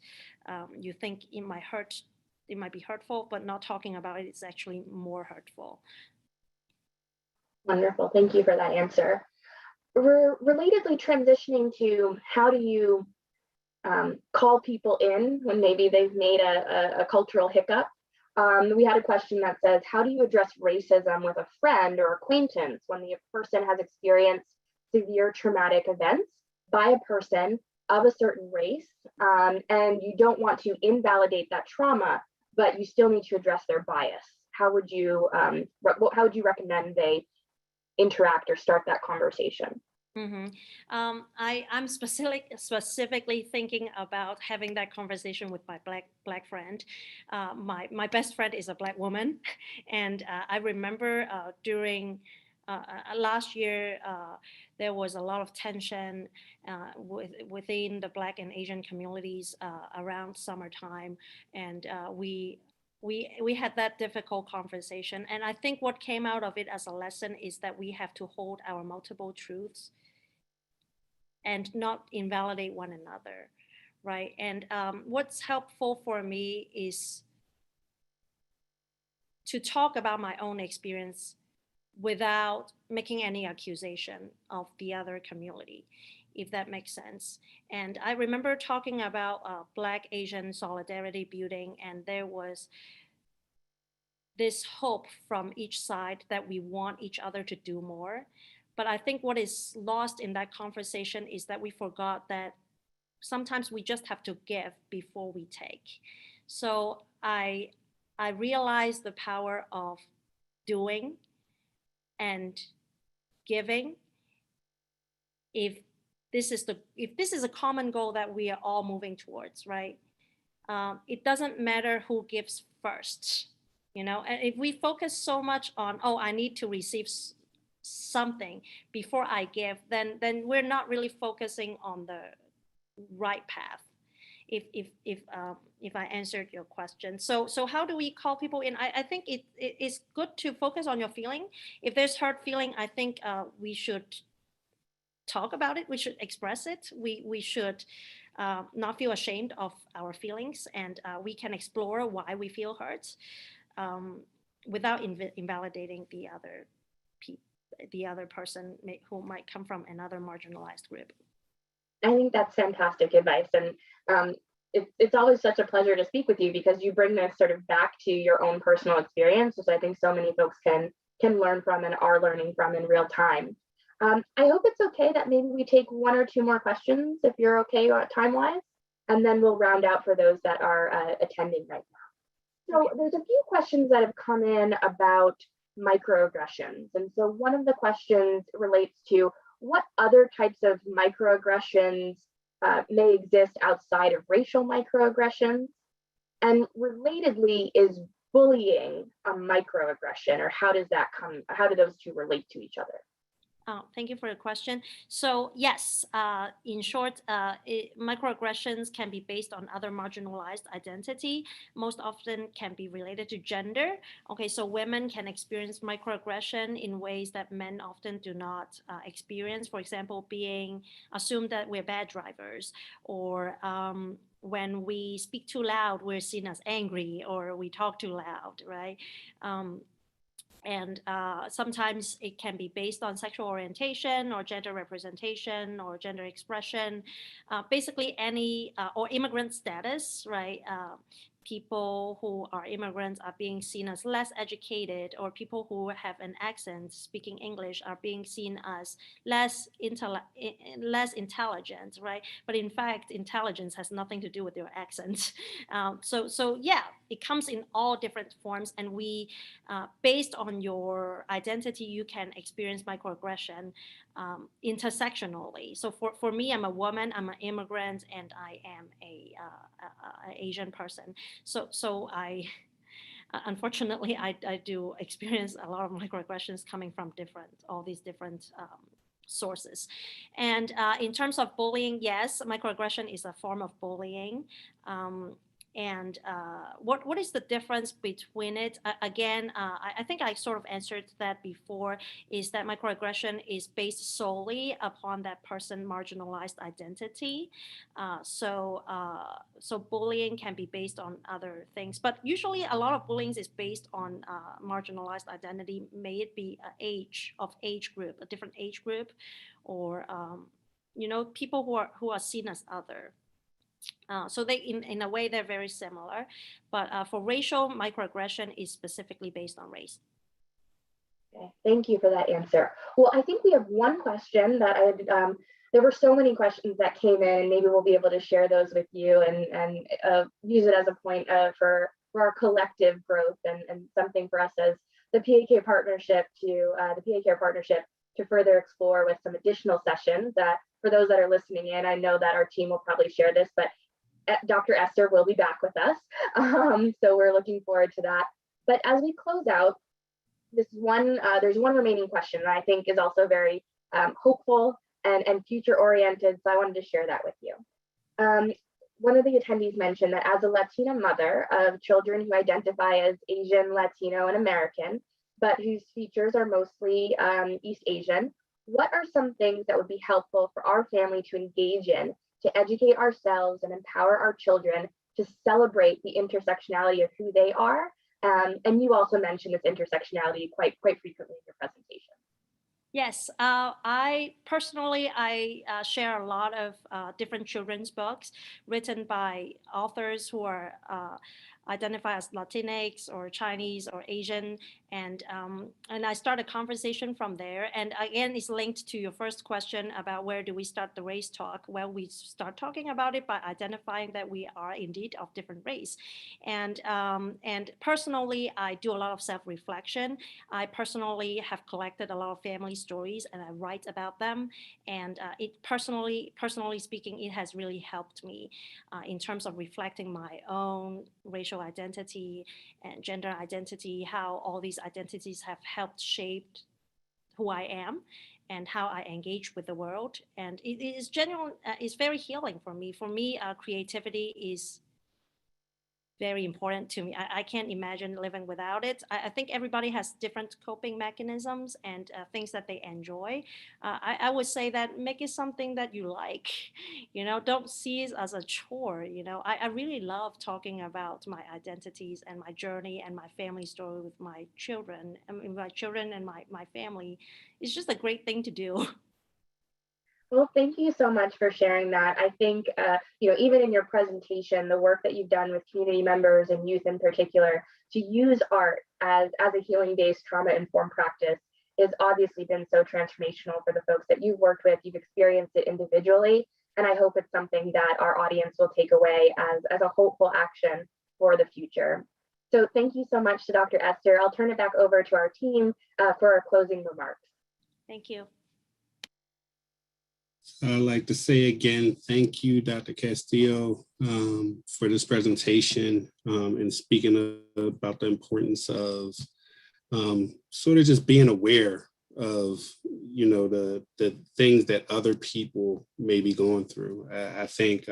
You think it might hurt, it might be hurtful, but not talking about it is actually more hurtful. Wonderful. Thank you for that answer. Relatedly, transitioning to how do you call people in when maybe they've made a cultural hiccup. We had a question that says, how do you address racism with a friend or acquaintance when the person has experienced severe traumatic events by a person of a certain race, and you don't want to invalidate that trauma, but you still need to address their bias? How would you recommend they interact or start that conversation? Mm-hmm. I'm specifically thinking about having that conversation with my black friend. My best friend is a black woman, and I remember during last year there was a lot of tension within the Black and Asian communities around summertime, and we had that difficult conversation. And I think what came out of it as a lesson is that we have to hold our multiple truths and not invalidate one another, right? And what's helpful for me is to talk about my own experience without making any accusation of the other community, if that makes sense. And I remember talking about Black Asian solidarity building, and there was this hope from each side that we want each other to do more. But I think what is lost in that conversation is that we forgot that sometimes we just have to give before we take. So I realized the power of doing and giving if this is a common goal that we are all moving towards, right? It doesn't matter who gives first, and if we focus so much on, oh, I need to receive something before I give, then we're not really focusing on the right path. If I answered your question. So how do we call people in? I think it is good to focus on your feeling. If there's hurt feeling, I think we should talk about it. We should express it. We should not feel ashamed of our feelings, and we can explore why we feel hurt without invalidating the other person who might come from another marginalized group. I think that's fantastic advice. And it's always such a pleasure to speak with you, because you bring this sort of back to your own personal experience, which I think so many folks can learn from and are learning from in real time. I hope it's okay that maybe we take one or two more questions, if you're okay time-wise, and then we'll round out for those that are attending right now. So there's a few questions that have come in about microaggressions. And so one of the questions relates to what other types of microaggressions may exist outside of racial microaggressions? And relatedly, is bullying a microaggression, or how do those two relate to each other? Thank you for the question. So yes, in short, microaggressions can be based on other marginalized identity, most often can be related to gender. Okay, so women can experience microaggression in ways that men often do not experience. For example, being assumed that we're bad drivers, or when we speak too loud, we're seen as angry, or we talk too loud, right? And sometimes it can be based on sexual orientation or gender representation or gender expression, basically any, or immigrant status, right? People who are immigrants are being seen as less educated, or people who have an accent speaking English are being seen as less intelligent, right? But in fact, intelligence has nothing to do with your accent. So yeah, it comes in all different forms, and we, based on your identity, you can experience microaggression intersectionally. So for me, I'm a woman, I'm an immigrant, and I am a Asian person. So I, unfortunately, I do experience a lot of microaggressions coming from all these different sources. And in terms of bullying, yes, microaggression is a form of bullying. And what is the difference between it? Again, I think I sort of answered that before, is that microaggression is based solely upon that person's marginalized identity. So bullying can be based on other things, but usually a lot of bullying is based on marginalized identity. May it be age group, a different age group, or people who are seen as other. So they, in a way, they're very similar, but for racial, microaggression is specifically based on race. Okay, thank you for that answer. Well, I think we have one question that there were so many questions that came in, and maybe we'll be able to share those with you and use it as a point for our collective growth, and something for us as the PA partnership to further explore with some additional sessions. For those that are listening in, I know that our team will probably share this, but Dr. Esther will be back with us. So we're looking forward to that. But as we close out, there's one remaining question that I think is also very hopeful and future oriented. So I wanted to share that with you. One of the attendees mentioned that as a Latina mother of children who identify as Asian, Latino, and American, but whose features are mostly East Asian, what are some things that would be helpful for our family to engage in to educate ourselves and empower our children to celebrate the intersectionality of who they are? And you also mentioned this intersectionality quite frequently in your presentation. Yes, I personally share a lot of different children's books written by authors who are identify as Latinx or Chinese or Asian, and I start a conversation from there. And again, it's linked to your first question about where do we start the race talk. Well, we start talking about it by identifying that we are indeed of different race. And personally, I do a lot of self-reflection. I personally have collected a lot of family stories and I write about them. And it personally speaking, it has really helped me in terms of reflecting my own racial identity and gender identity, how all these identities have helped shape who I am and how I engage with the world. And it is genuine, it's very healing for me. For me, creativity is very important to me. I can't imagine living without it. I think everybody has different coping mechanisms and things that they enjoy. I would say that make it something that you like, don't see it as a chore. I really love talking about my identities and my journey and my family story with my children. I mean, my children and my family. It's just a great thing to do. Well, thank you so much for sharing that. I think, even in your presentation, the work that you've done with community members and youth in particular, to use art as a healing-based trauma-informed practice has obviously been so transformational for the folks that you've worked with. You've experienced it individually, and I hope it's something that our audience will take away as a hopeful action for the future. So thank you so much to Dr. Esther. I'll turn it back over to our team for our closing remarks. Thank you. I'd like to say again, thank you, Dr. Castillo, for this presentation and speaking about the importance of sort of just being aware of, the things that other people may be going through. I think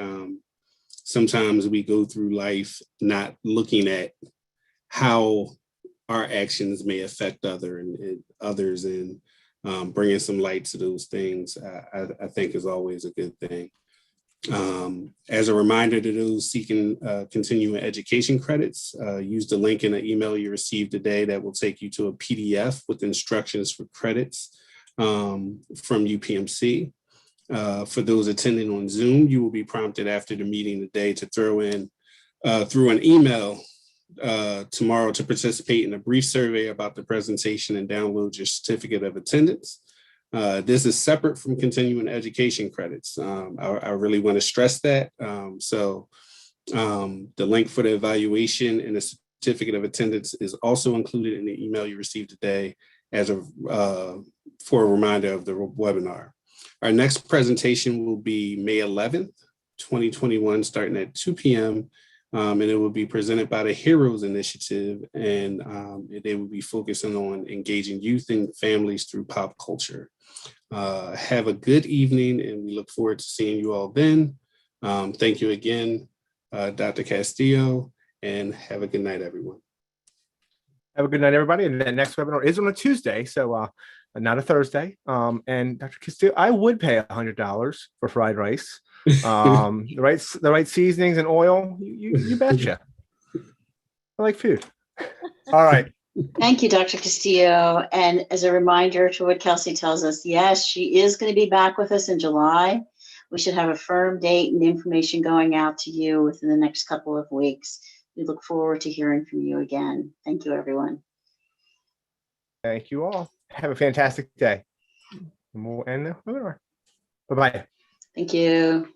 sometimes we go through life not looking at how our actions may affect others and bringing some light to those things, I think is always a good thing. As a reminder to those seeking continuing education credits, use the link in the email you received today that will take you to a PDF with instructions for credits from UPMC. For those attending on Zoom, you will be prompted after the meeting today to throw in through an email tomorrow to participate in a brief survey about the presentation and download your certificate of attendance. This is separate from continuing education credits. I really want to stress that. So the link for the evaluation and the certificate of attendance is also included in the email you received today for a reminder of the webinar. Our next presentation will be May 11th, 2021, starting at 2 p.m. And it will be presented by the Heroes Initiative, and they will be focusing on engaging youth and families through pop culture. Have a good evening, and we look forward to seeing you all then. Thank you again, Dr. Castillo, and have a good night, everyone. Have a good night, everybody. And the next webinar is on a Tuesday, so not a Thursday. And Dr. Castillo, I would pay $100 for fried rice. The right seasonings and oil, you betcha. I like food. All right. Thank you, Dr. Castillo. And as a reminder to what Kelsey tells us, yes, she is going to be back with us in July. We should have a firm date and information going out to you within the next couple of weeks. We look forward to hearing from you again. Thank you, everyone. Thank you all. Have a fantastic day. And we'll end the webinar. Bye-bye. Thank you.